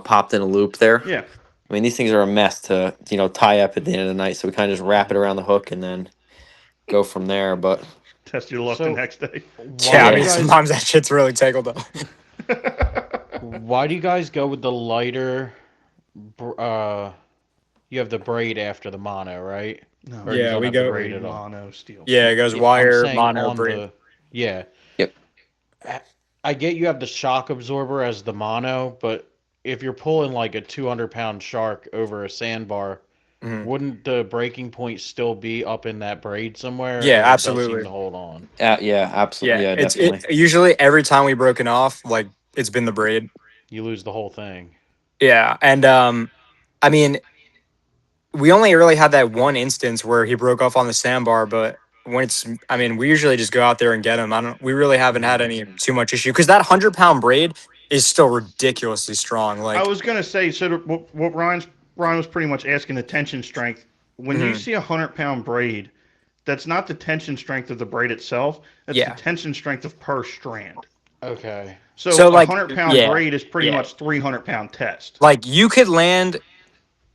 popped in a loop there. Yeah. I mean, these things are a mess to tie up at the end of the night. So we kind of just wrap it Mhm. around the hook and then go from there. But Test your luck the So next day. why Yeah, do I you mean yeah, guys sometimes that shit's really tangled up. why do you guys go with the lighter you have the braid after the mono, right? No, Or you Yeah, don't we have the go. braid braid, at all? mono, steel. Yeah, it goes Yeah, I'm wire, saying mono, on braid. the yeah. yep. I I get you have the shock absorber as the mono, but if you're pulling like a 200-pound shark over a sandbar, Mhm. wouldn't the breaking point still be up in that braid somewhere, Yeah, or it does seem absolutely. to hold on? Yeah, absolutely. Yeah, Yeah, it's it definitely. usually every time we broken off, like it's been the braid. You lose the whole thing. Yeah, and I mean, we only really had that one instance where he broke off on the sandbar, but when it's, I mean, we usually just go out there and get him. I don't, we really haven't had Hmm. any too much issue because that 100 pound braid is still ridiculously strong. I Like, was gonna say, so what Ryan was pretty much asking the tension strength. When you mhm, see 100 pound braid, that's not the tension strength of the braid itself. That's the yeah. tension strength of per strand. Okay. So So a like, 100 pound yeah, braid is pretty yeah. much 300 pound test. Like you could land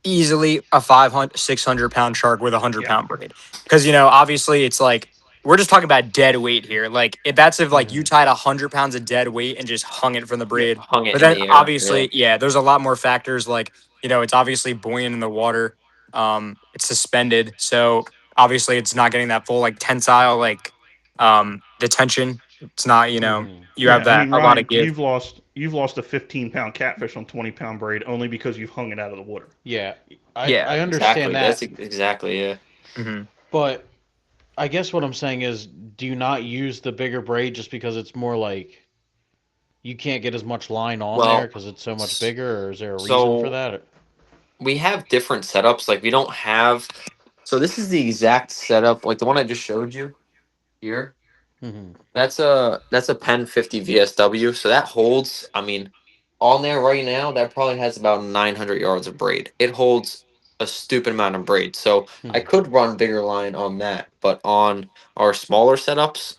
easily a 500, 600 pound shark with a hundred Yeah. pound braid. Because, obviously it's like, we're just talking about dead weight here. Like if that's if like you Hmm. tied 100 pounds of dead weight and just hung it from the Yeah. braid. Hung it But in then the air. Yeah. obviously, yeah, there's a lot more factors. Like, it's obviously buoyant in the water. It's suspended. So obviously it's not getting that full like tensile, like detention. It's not, Hmm. you have Yeah. I that mean, a lot of Ryan, give. you've lost a 15 pound catfish on 20 pound braid only because you've hung it out of the water. Yeah, Yeah. I understand Exactly. That's that, exactly, yeah. Hmm. but I guess what I'm saying is, do you not use the bigger braid just because it's more like you can't get as much line on there Well, because it's so much s- bigger, or is there a reason for so that? we have different setups. Like we don't have. So this is the exact setup, like the one I just showed you here. Hmm. That's a Pen 50 VSW. So that holds. I mean, on there right now, that probably has about 900 yards of braid. It holds a stupid amount of braid. So I Hmm. could run bigger line on that, but on our smaller setups,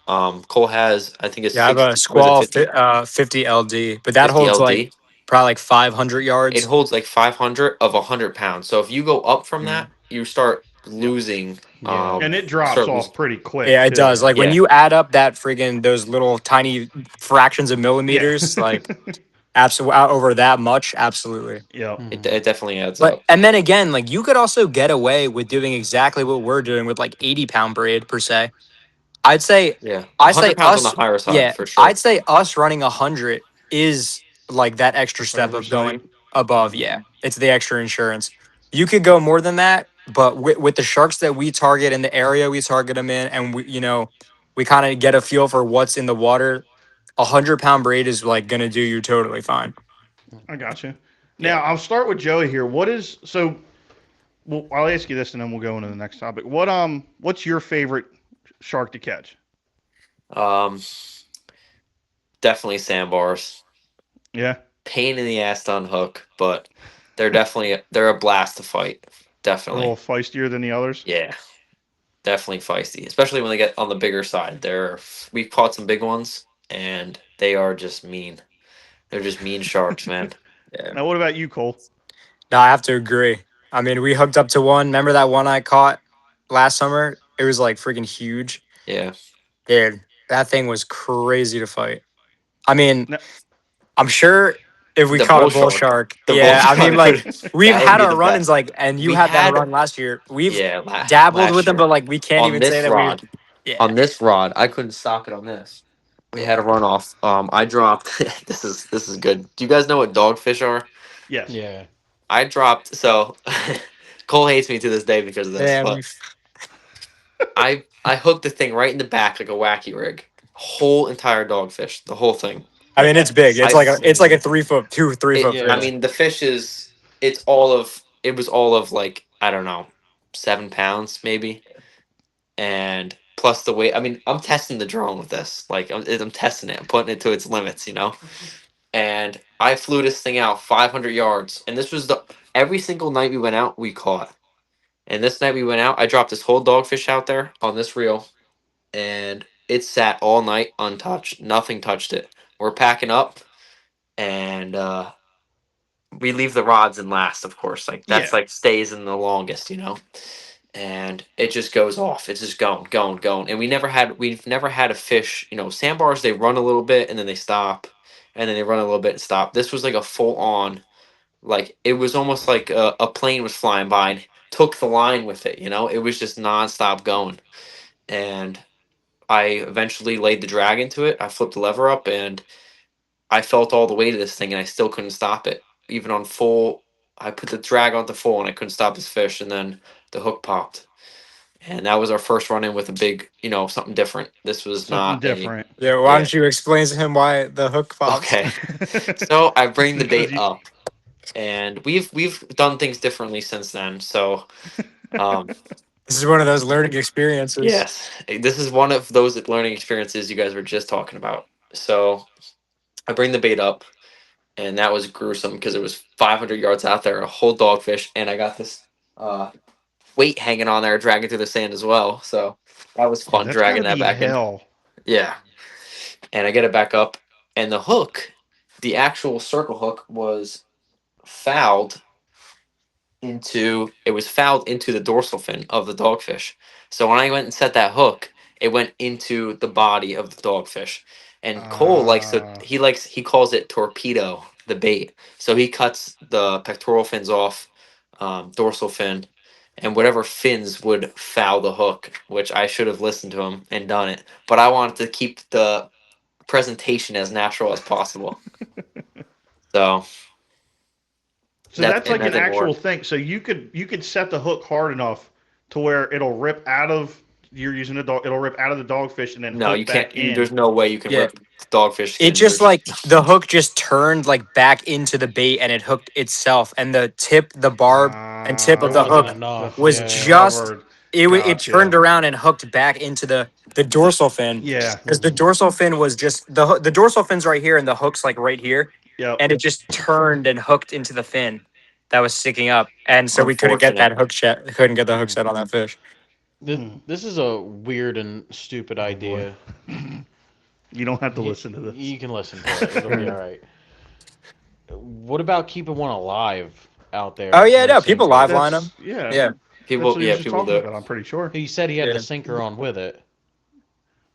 Cole has I think it's Yeah, I have a 60. Was it Squall 50? 50 LD, but that 50 holds like LD. probably like 500 It yards. holds like 500 of 100 pounds. So if you go up from Mm. that, you start Yep. losing. Yeah. And it drops Start losing. off pretty quick Yeah, it too. does. Yeah. Like when Yeah, you add up that friggin' those little tiny fractions of Yeah. millimeters, like absolutely over that much, absolutely. Yep. Hmm. it definitely adds But up. and then again, like you could also get away with doing exactly what we're doing with like 80 pound braid per se. I'd say, Yeah, I say 100 pounds on the us, higher side yeah, for sure. I'd say us running 100 is like that extra It's step of oversight. going above. Hmm. Yeah, it's the extra insurance. You could go more than that, but with the sharks that we target in the area we target them in, and we kind of get a feel for what's in the water. 100 pound braid is like gonna do you totally fine. I got you. Yeah. Now I'll start with Joey here. What is so? Well, I'll ask you this, and then we'll go into the next topic. What's your favorite shark to catch? Um, definitely sandbars. Yeah, Pain in the ass to unhook, but they're a blast to fight. a little Definitely. feistier than the others. Yeah, definitely feisty, especially when they get on the bigger side. We've caught some big ones, and they are just mean. They're just mean sharks, man. Yeah, Now, what about you, Cole? No, I have to agree. I mean, we hooked up to one. Remember that one I caught last summer? It was like freaking huge. yeah. Dude, that thing was crazy to fight. I mean, No. I'm sure if we The caught a bull bull shark, shark, the bull yeah, I mean, shark, like we've that would had be our the run-ins, best. like, and you We had that had run last year. We've Yeah, dabbled with last them, but year like we can't on even say this that we, rod. yeah, On this rod, I couldn't stock it on this. We had a runoff. I dropped. This is good. Do you guys know what dogfish are? Yes. Yeah. I dropped. So Cole hates me to this day because of this, yeah, but I hooked the thing right in the back like a wacky rig. Whole entire dogfish, the whole thing. I mean, it's big. I It's like a Insane. 3 foot, 3 foot I Yeah. fish. mean the fish is it was all of like I don't know 7 pounds maybe, and plus the weight. I mean I'm testing the drone with this. Like I'm testing it. I'm putting it to its limits. And I flew this thing out 500 yards. And this was the every single night we went out, we caught. And this night we went out, I dropped this whole dogfish out there on this reel, and it sat all night untouched. Nothing touched it. We're packing up, and we leave the rods in last, of course. Like that's Yeah. like stays in the longest, and it just goes off. It's just going, going, going. And we've never had a fish. Sandbars, they run a little bit and then they stop, and then they run a little bit and stop. This was like a full on, like it was almost like a plane was flying by and took the line with it. It was just nonstop going, and I eventually laid the drag into it. I flipped the lever up and I felt all the weight of this thing, and I still couldn't stop it. Even on full, I put the drag onto full, and I couldn't stop this fish. And then the hook popped, and that was our first run in with a big, something different. This was Something not a different. Yeah, why yeah. don't you explain to him why the hook popped? Okay, so I bring the Because bait you, up, and we've done things differently since then. So, um, This is one of those learning experiences. yes, this is one of those learning experiences you guys were just talking about. So I bring the bait up, and that was gruesome because it was 500 yards out there, a whole dogfish, and I got this uh, weight hanging on there, dragging through the sand as well. So that was yeah, fun that's got dragging to that be back in. hell. Yeah, and I get it back up, and the hook, the actual circle hook, was fouled into the dorsal fin of the dogfish. So when I went and set that hook, it went into the body of the dogfish. And Cole Uh, he calls it torpedo, the bait. So he cuts the pectoral fins off, dorsal fin, and whatever fins would foul the hook, which I should have listened to him and done it. But I wanted to keep the presentation as natural as possible. So so that's like that an didn't actual work. thing. So you could set the hook hard enough to where it'll rip out of you're using a dog. It'll rip out of the dogfish and then No, hook you can't. back in. There's no way you can Yeah, rip dogfish it fins. just There's just like the hook just turned like back into the bait and it hooked itself, and the tip, the barb and tip There of the wasn't hook The enough. was hook Yeah. just covered. it turned Gotcha. around and hooked back into the dorsal fin, Yeah. because the dorsal fin was just the dorsal fin's right here and the hook's like right here, Yep. and it just turned and hooked into the fin that was sticking up, and so we couldn't get unfortunate. that hook set, couldn't get the hook Mhm. set on that fish. Hmm. This is a weird and stupid Oh boy. idea. You don't have to listen to this. You can listen to it. It'll be all right. What about keeping one alive out Oh there yeah, with a no, people live sinker? line them. That's yeah. Yeah, That's People, what he was yeah, just people talking do. about. I'm pretty sure. He said he had yeah. the sinker on with it.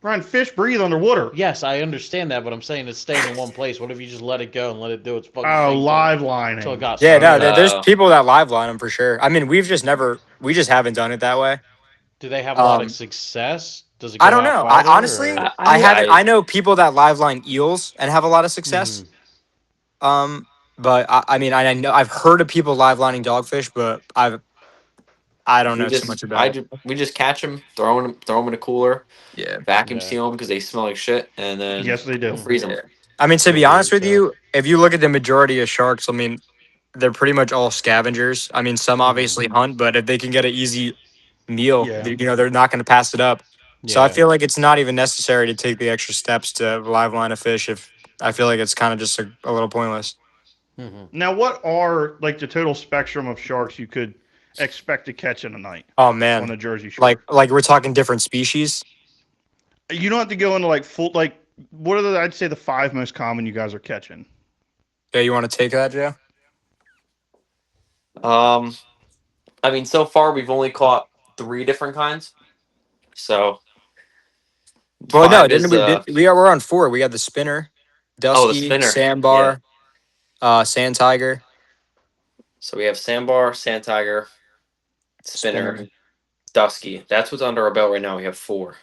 Ryan, fish breathe underwater. Yes, I understand that, but I'm saying it's staying in one place. What if you just let it go and let it do its fucking Oh, thing live till it lining. got Yeah, no, scared? there's Uh, people that live line them for sure. I mean, we just haven't done it that way. Do they have a lot of Um, success? Does it I go don't out know. I farther? honestly, Or? I haven't. I I know people that live line eels and have a lot of success. Mm-hmm. Um, but I mean, I know I've heard of people live lining dogfish, but I don't know too much about it. we just catch them, throw them in a cooler, Yeah, vacuum Yeah. seal them because they smell like shit, and then Yes, they do. freeze Mm-hmm. them. yeah. I mean, to be honest Weird. with So. you, if you look at the majority of sharks, I mean, they're pretty much all scavengers. I mean, some Mm-hmm. obviously hunt, but if they can get an easy meal, Yeah. they're not going to pass it up. So I Yeah. feel like it's not even necessary to take the extra steps to live line a fish. If I feel like it's kind of just a little pointless. Mm-hmm. Now, what are like the total spectrum of sharks you could expect to catch in a night Oh on man, the Jersey Shore? like we're talking different species. You don't have to go into like full like what are the I'd say the five most common you guys are catching. Yeah, you want to take that, Joe? Um, I mean, so far we've only caught three different kinds. So Well, no, five didn't is we? We're on four. We got the spinner, the dusky, spinner. Yeah. sandbar, sand tiger, So we have sandbar, sand tiger, spinner, spinner. dusky. That's what's under our belt right now. We have four.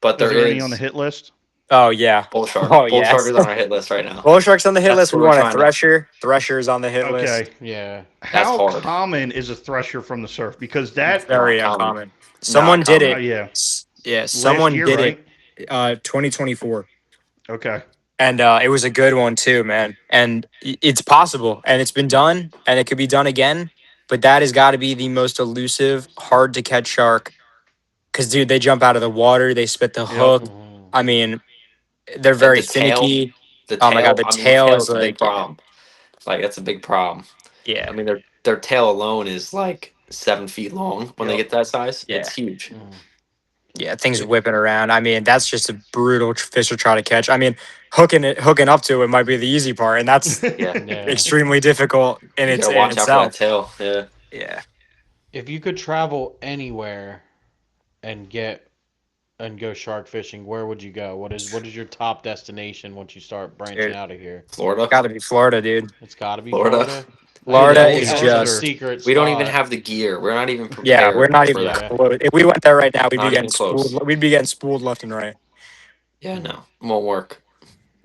But Is there there any on the is hit list? Oh yeah, bull shark. oh Bull shark yes. is on our hit list right now. Bull shark's on the hit That's list. what We we're want a trying to. thresher. Thresher's on the hit list. Okay. Yeah. That's How hard. common is a thresher from the surf? Because that Not Very common. uncommon. Not Someone did common. it. yeah, Yeah, last someone year, did it. right? 2024. Okay. And it was a good one too, man. And it's possible, and it's been done, and it could be done again. But that has got to be the most elusive, hard to catch shark. Because dude, they jump out of the water, they spit the Yep. hook. Mm-hmm. I mean, they're very The tail. finicky. The Oh my god, tail. the I mean, the tail tail is is a big like, yeah, problem. Like that's a big problem. yeah, I mean, their tail alone is like 7 feet long when they Yep. get that size. yeah. It's huge. Mm-hmm. Yeah, things whipping around. I mean, that's just a brutal fish to try to catch. I mean, hooking up to it might be the easy part, and that's Yeah, Yeah. extremely difficult you gotta in watch out for that itself. tail. Yeah. Yeah, If you could travel anywhere and go shark fishing, where would you go? What is your top destination once you start branching dude, out of here? Florida. got to be Florida, dude. It's got to be Florida. Florida. I hear The Florida that's old is that's a Elster. just secret We don't even spot. have the gear. We're not even yeah. We're prepared not for even that. Yeah. close. If we went there right now, we'd be Not getting even close. spooled. We'd be getting spooled left and right. Yeah, Hmm. no, it won't work.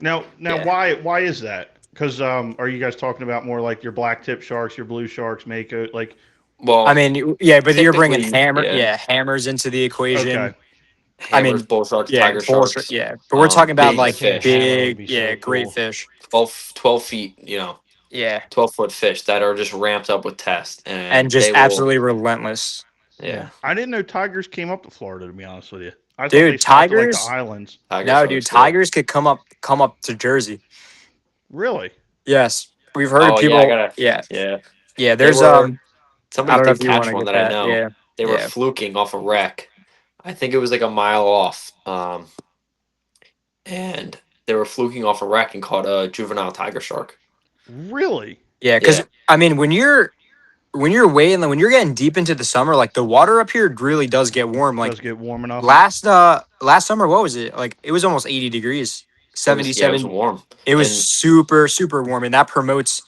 Now, Yeah. why is that? Because are you guys talking about more like your black tip sharks, your blue sharks, mako? Like, I Well, mean, yeah, but you're bringing typically, yeah, hammers into the okay, equation. I hammers, mean, bull sharks, yeah, tiger bullshit, sharks, yeah. But we're talking about big I like think a fish, hammer would big, be yeah, so great cool. fish. 12 feet, you know, Yeah, 12-foot fish that are just ramped up with test, and and just they will, absolutely relentless. yeah, I didn't know tigers came up to Florida. To be honest with you, I thought they Dude, stopped at like the tigers? islands. tiger No, dude, sharks, yeah. tigers could come up to Jersey. Really? Yes, we've heard of Oh yeah, I people. gotta, Yeah, yeah. yeah. They There's were I somebody don't know did if you want catch to one get that I that. know. Yeah, They were yeah. fluking off a wreck. I think it was like a mile off, and they were fluking off a wreck and caught a juvenile tiger shark. Really? Yeah, because Yeah, I mean, when you're getting deep into the summer, like the water up here really does get warm. Like Does get warm enough? last summer, what was it? Like it was almost 80 degrees, it was 77. warm, It was and super super warm, and that promotes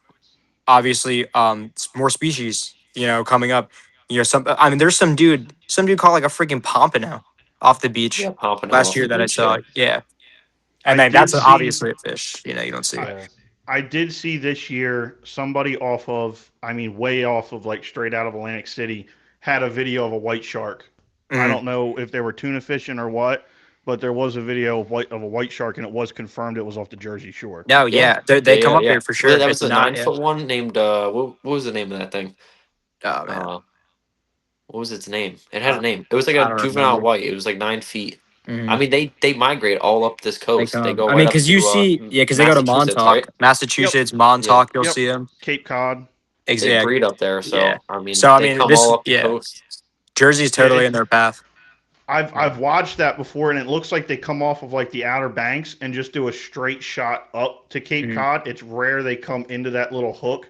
obviously more species. Coming up. I mean, there's some dude caught like a freaking pompano off the beach yeah, pompano last off year the that I beach. saw. Yeah, Yeah, and I then did that's see. obviously a fish. You don't see. I, Yeah. I did see this year somebody off of, I mean, way off of like straight out of Atlantic City had a video of a white shark. I Mhm. don't know if they were tuna fishing or what, but there was a video of a white shark, and it was confirmed it was off the Jersey shore. No, yeah, yeah, they yeah, come yeah, up yeah. here for Well, sure. that was It's a not. nine Yeah. foot one named what was the name of that thing? Oh man, Uh, what was its name? It had a uh, name. It was like I a don't juvenile remember. white. It was like 9 feet. I Mhm. mean, they migrate all up this They coast. They come. go I right mean, up because you to see, yeah, because they go to Massachusetts, right? Montauk, Yep, Massachusetts, Yeah, Montauk. You'll yep. see them. Cape Cod. they Exactly. breed up there. Yeah. So I mean, So I they mean, come all this. up the Yeah, coast. Jersey's Yeah, totally in their path. I've watched that before, and it looks like they come off of like the Outer Banks and just do a straight shot up to Cape Mhm. Cod. It's rare they come into that little hook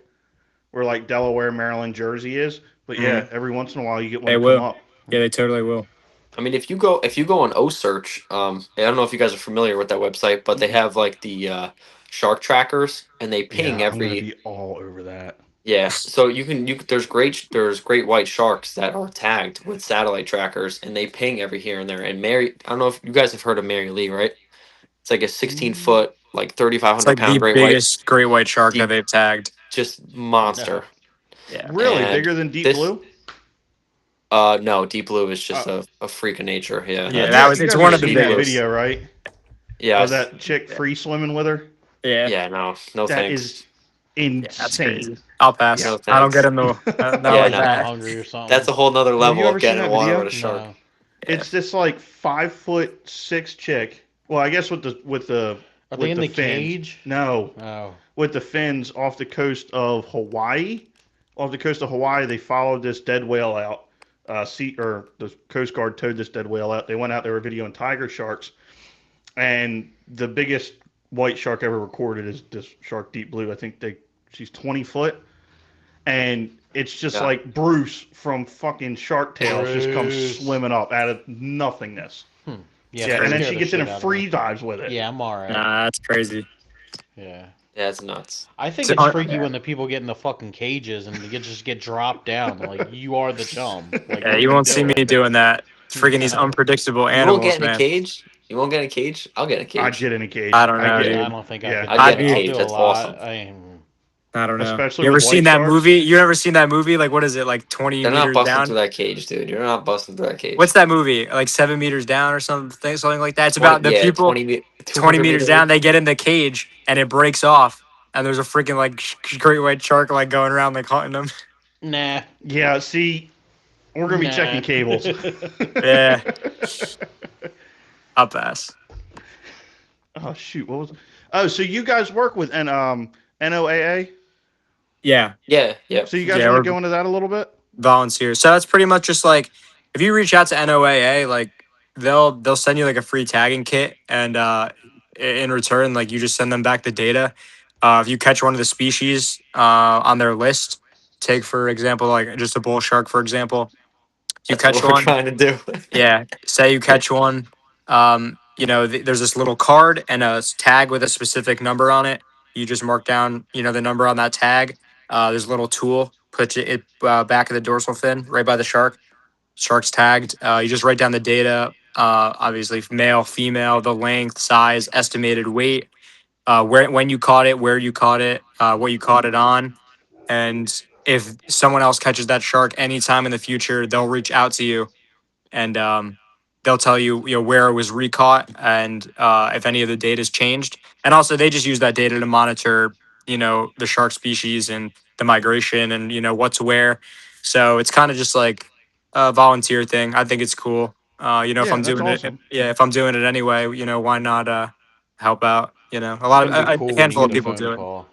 where like Delaware, Maryland, Jersey is. But Mhm. yeah, every once in a while you get one They to come will. up. Yeah, they totally will. I mean, if you go on O Search, I don't know if you guys are familiar with that website, but they Mm-mm. have like the shark trackers, and they ping Yeah, I'm gonna every. be all over that. Yeah, so there's great white sharks that are tagged with satellite trackers, and they ping every here and there. And I don't know if you guys have heard of Mary Lee, right? It's like a 16 Mm, foot, like 3,500 It's like the pound great white, biggest great white shark that deep, they've tagged. just No. monster. Yeah. really And bigger than Deep this, Blue? no, deep blue is just Uh, a freak of nature. Yeah, Yeah, you it's guys one have of the seen deep that blue. biggest. video, right? Of Yes, that chick Yeah. free swimming with her. Yeah. yeah, no That thanks, is Yeah, that's insane. crazy. I'll Yeah. pass. no I don't get thanks. in the not Yeah, like Probably no, getting that. hungry or that's something. a whole nother Oh, have you level of ever seen getting in that the water with video? a shark. No. Yeah. It's this like 5'6" chick. Well, I guess with the Are they with in the the fins. cage? No, Oh. with the fins off the coast of Hawaii. Off the coast of Hawaii, they followed this dead whale out. Or the Coast Guard towed this dead whale out. They went out. They were videoing tiger sharks, and the biggest white shark ever recorded is this shark, Deep Blue. I think she's 20 foot, and it's just Yeah, like Bruce from fucking Shark Tales just comes Bruce. swimming up out of nothingness. Hmm. It's Yeah, Yeah, that'd and then crazy. scare she the gets in shit and out of me. free dives with it. Yeah, I'm alright. Nah, that's crazy. Yeah. that's nuts. I think So, it's freaky yeah. when the people get in the fucking cages and they just get dropped down. Like, you are the chum. Like, Yeah, what are you you won't see me doing? doing that. It's freaking these No. unpredictable You won't get animals, in a man. cage. You won't get in a cage. I'll get in a I'd cage. get in a cage. I don't I know, get, I dude. don't think I yeah, could I'd do I'd get in it. a be. I'll cage. do a That's lot. awesome. I don't know. especially You ever with seen white that sharks. movie? You ever seen that movie? Like, what is it? Like 20 They're not meters busting through down? that cage, dude. You're not busting through that What's cage. that movie? Like 7 meters down or something like that. It's 20, about the yeah, people 20 200 meters meter. down. They get in the cage and it breaks off, and there's a freaking like great white shark like going around like hunting them. Nah. Yeah, see, we're gonna be checking Nah. cables. Yeah, I'll pass. Oh shoot, what was? Oh, so you guys work with NOAA? Yeah, Yeah, yeah. So you guys yeah, want to we're go into that a little bit? volunteers. So that's pretty much just like if you reach out to NOAA, like they'll send you like a free tagging kit, and in return, like you just send them back the data. If you catch one of the species on their list, take for example like just a bull shark, for example. You That's what catch we're one, trying to do. yeah. Say you catch one. There's this little card and a tag with a specific number on it. You just mark down, the number on that tag. There's a little tool, put it back of the dorsal fin, right by the shark. Shark's tagged. You just write down the data. Obviously, male, female, the length, size, estimated weight, when you caught it, where you caught it, what you caught it on, and if someone else catches that shark anytime in the future, they'll reach out to you and they'll tell you, where it was recaught and if any of the data's changed. And also, they just use that data to monitor, the shark species and the migration and what's where. So it's kind of just like a volunteer thing. I think it's cool. If Yeah, I'm that's doing it, awesome. yeah, if I'm doing it anyway, why not help out? A It's lot of gonna be a cool when you handful of get a people phone do it. call.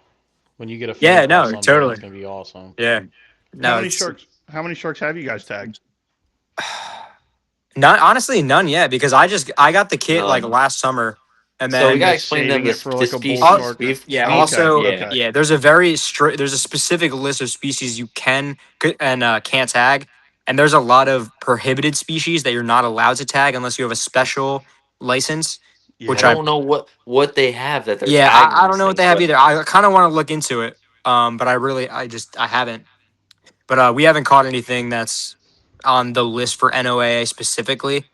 When you get a phone Yeah, call no, someday, totally. that's gonna be awesome. Yeah, How no, many it's sharks? How many sharks have you guys tagged? not honestly none yet because I got the kit like None. last summer, and So we And then gotta just explain them saving it for the like a bull Al- species. shark. yeah. Okay, Also, Yeah. okay. yeah. There's a very strict. There's a specific list of species you can't tag, and there's a lot of prohibited species that you're not allowed to tag unless you have a special license. I Which Yeah. I don't know what they have that they're yeah, tagging I don't these know what they things have with. either. I kind of want to look into it, but I haven't. But we haven't caught anything that's on the list for NOAA specifically.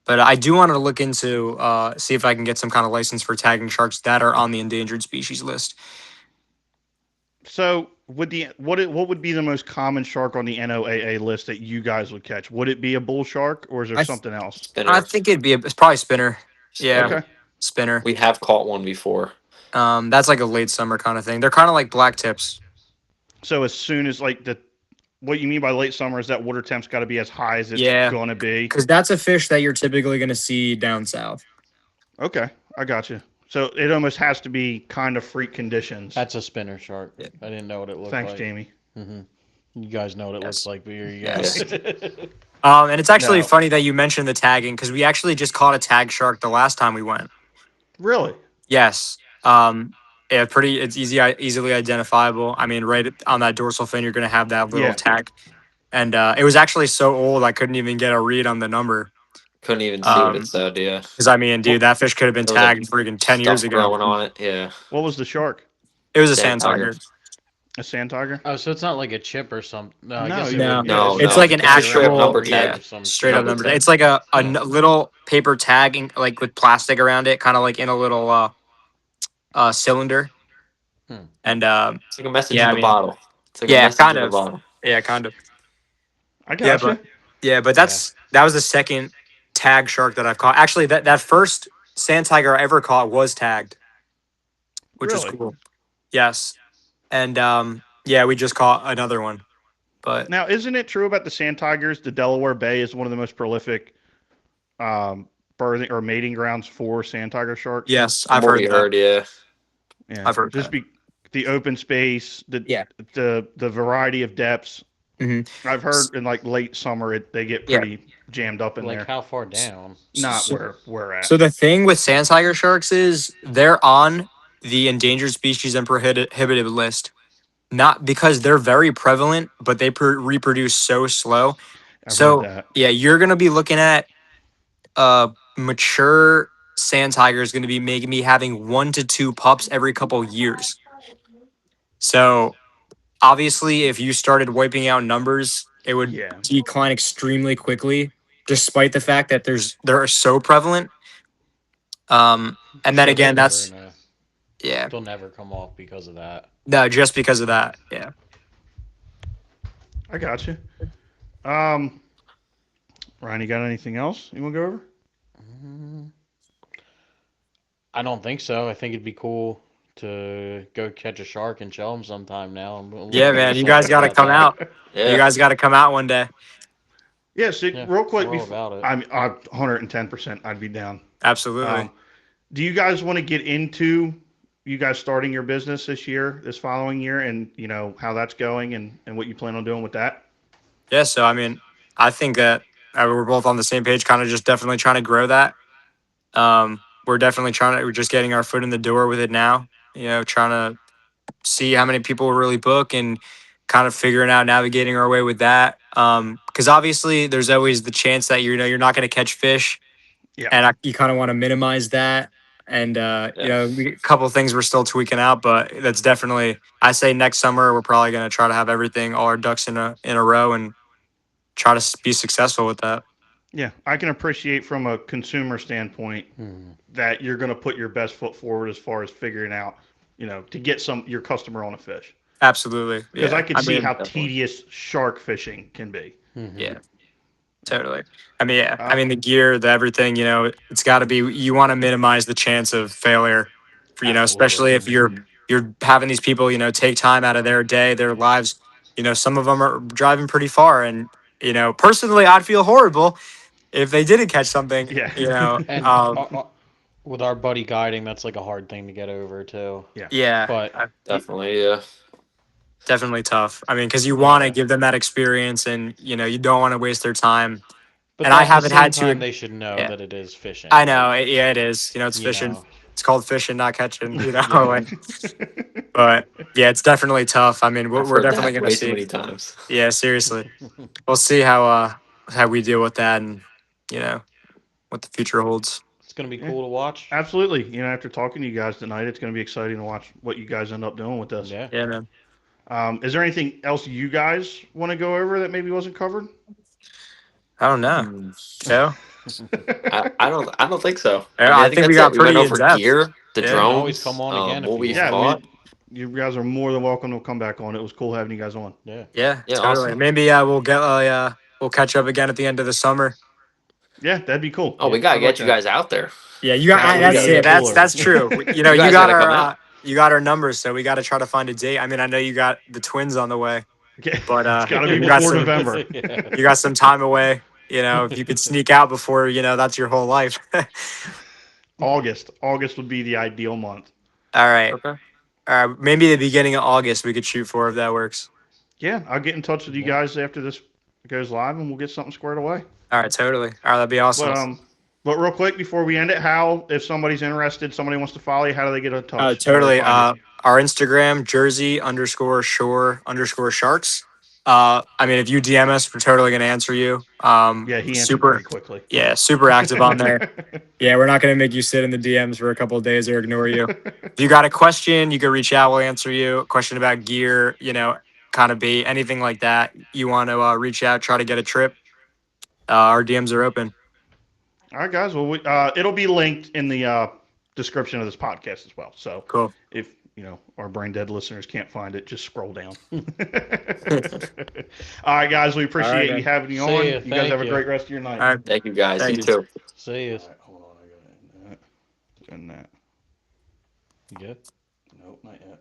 But I do want to look into see if I can get some kind of license for tagging sharks that are on the endangered species list. So, would the what would be the most common shark on the NOAA list that you guys would catch? Would it be a bull shark or is there I th- something else? I Spinner. think it's probably spinner. Yeah, Spinner. Okay. spinner. We have caught one before. That's like a late summer kind of thing. They're kind of like black tips. So as soon as like the what you mean by late summer is that water temp's got to be as high as it's Yeah, gonna be. because that's a fish that you're typically going to see down south. Okay, I got you. So it almost has to be kind of freak conditions. That's a spinner shark. Yeah. I didn't know what it looked Thanks, like. Jamie. hmm You guys know what it looks Yes. like, but here you Yes. go. And it's actually No, funny that you mentioned the tagging because we actually just caught a tag shark the last time we went. really. Yes. Yeah, pretty. It's easily identifiable. I mean, right on that dorsal fin, you're going to have that little Yeah. tag, and it was actually so old I couldn't even get a read on the number. Couldn't even see what it Um, said. Yeah. because I mean, dude, What that fish could have been There was like tagged freaking 10 years stuff ago. growing on it. Yeah. what was the shark? It was a Sand sand tiger. tiger. A sand tiger? Oh, so it's not like a chip or something. No, I No, guess it No, would be. No, it's no. like an It's a straight up actual, number yeah, tag. Or some straight up Number shit. number. tag. It's like a Yeah. little paper tagging, like with plastic around it, kind of like in a little cylinder. Hmm. And It's like a message yeah, in I the mean, bottle. It's like a yeah, message kind in the of, bottle. yeah, kind of, I yeah, got but you. yeah, but Yeah. that was the second tag shark that I've caught. Actually, that first sand tiger I ever caught was tagged, which was Really? cool. Yes, and yeah, we just caught another one, but Now, isn't it true about the sand tigers? The Delaware Bay is one of the most prolific um, birthing or mating grounds for sand tiger sharks. yes, From I've what heard we that. heard, yeah. Yeah, I've heard just that. be the open space, Yeah. the variety of depths. hmm I've heard in like late summer they get Yeah. pretty jammed up in Like there. how far down? Not So, where we're at. so the thing with sand tiger sharks is they're on the endangered species and prohibited list. Not because they're very prevalent, but they reproduce so slow. I've read So that. yeah, you're gonna be looking at mature sand tiger is gonna be making me having 1 to 2 pups every couple years. So obviously, if you started wiping out numbers, it would Yeah. decline extremely quickly, despite the fact that they're so prevalent. And then So they're again, never that's gonna. yeah, They'll never come off because of that. no, just because of that, yeah. I got you. Um, Ryan, you got anything else you want to go over? Mm, I don't think so. I think it'd be cool to go catch a shark and show them sometime now. I'm a little Yeah, man, nervous you guys thinking got to about come out. that. You Yeah. guys got to come out one day. Yeah. So Yeah, real quick, we're all before about it. I'm 110%, I'd be down. Absolutely. Do you guys want to get into you guys starting your business this following year, and you know how that's going and what you plan on doing with that? Yeah. So I mean, I think that we're both on the same page, kind of just definitely trying to grow that. We're definitely we're just getting our foot in the door with it now, trying to see how many people will really book and kind of figuring out navigating our way with that. Because obviously there's always the chance that you're not going to catch fish, Yeah. and you kind of want to minimize that. And Yeah. a couple of things we're still tweaking out, but that's definitely. I say next summer we're probably going to try to have everything, all our ducks in a row, and try to be successful with that. Yeah, I can appreciate from a consumer standpoint that you're going to put your best foot forward as far as figuring out, to get your customer on a fish. Absolutely, Because I yeah. could I see mean, how definitely. tedious shark fishing can be. yeah. Totally. I mean, yeah. I Uh, mean, the gear, the everything, it's got to be. You want to minimize the chance of failure, for, Absolutely. especially if you're having these people, take time out of their day, their lives. Some of them are driving pretty far, and personally, I'd feel horrible if they didn't catch something. Yeah. And with our buddy guiding, that's like a hard thing to get over too. Yeah. Yeah, But Definitely, yeah. definitely tough. I mean, because you want to yeah, give them that experience, and you don't want to waste their time. but And I at the haven't same had time, to. they should know Yeah. that it is fishing. I know. Like, Yeah, it is. It's you fishing. know, It's called fishing, not catching. Yeah. Like, but yeah, it's definitely tough. I mean, I've we're heard definitely that gonna way too see. many times. Yeah, seriously, we'll see how we deal with that, and you know what the future holds. it's gonna be Yeah. cool to watch. Absolutely. After talking to you guys tonight, it's going to be exciting to watch what you guys end up doing with this. Yeah. Yeah, man. Is there anything else you guys want to go over that maybe wasn't covered? I don't know. Hmm. Joe, I don't think so. I mean, I I think think we that's it. got We went pretty in over depth. gear, the Yeah. You can always come drones, on again if what you we want. Yeah, fought. you guys are more than welcome to come back on. It was cool having you guys on. Yeah. Yeah, Yeah, totally. awesome. Maybe we'll catch up again at the end of the summer. Yeah, that'd be cool. Oh, we Yeah. gotta I'd like get you that. guys out there. Yeah, Yeah, we that's got to it. get That's cooler. true. You You guys got gotta come out. our numbers, so we got to try to find a date. I mean, I know you got the twins on the way, Okay. but It's got to be you got before some November. Yeah. you got some time away. If you could sneak out before, that's your whole life. August. August would be the ideal month. All right. Okay. Maybe the beginning of August we could shoot for if that works. Yeah, I'll get in touch with you Yeah. guys after this goes live, and we'll get something squared away. All right, totally. All right, that'd be awesome. But real quick before we end it, if somebody's interested, somebody wants to follow you, how do they get in touch? How do they Totally. find you? Our Instagram, Jersey_shore_sharks. I mean, if you DM us, we're totally gonna answer you. Yeah, he answered Super. pretty quickly. Yeah, super active on there. Yeah, we're not gonna make you sit in the DMs for a couple of days or ignore you. If you got a question, you can reach out. We'll answer you. A question about gear, kind of bait, anything like that. You want to reach out, try to get a trip. Our DMs are open. All right, guys. Well, it'll be linked in the description of this podcast as well. So Cool. if our brain dead listeners can't find it, just scroll down. All right, guys. We appreciate you having you See on. ya. You guys have a Thank great rest of your night. All right. Thank you guys. Thank You you. too. See you. All right, hold on. I gotta end that. And that. You good? Nope, not yet.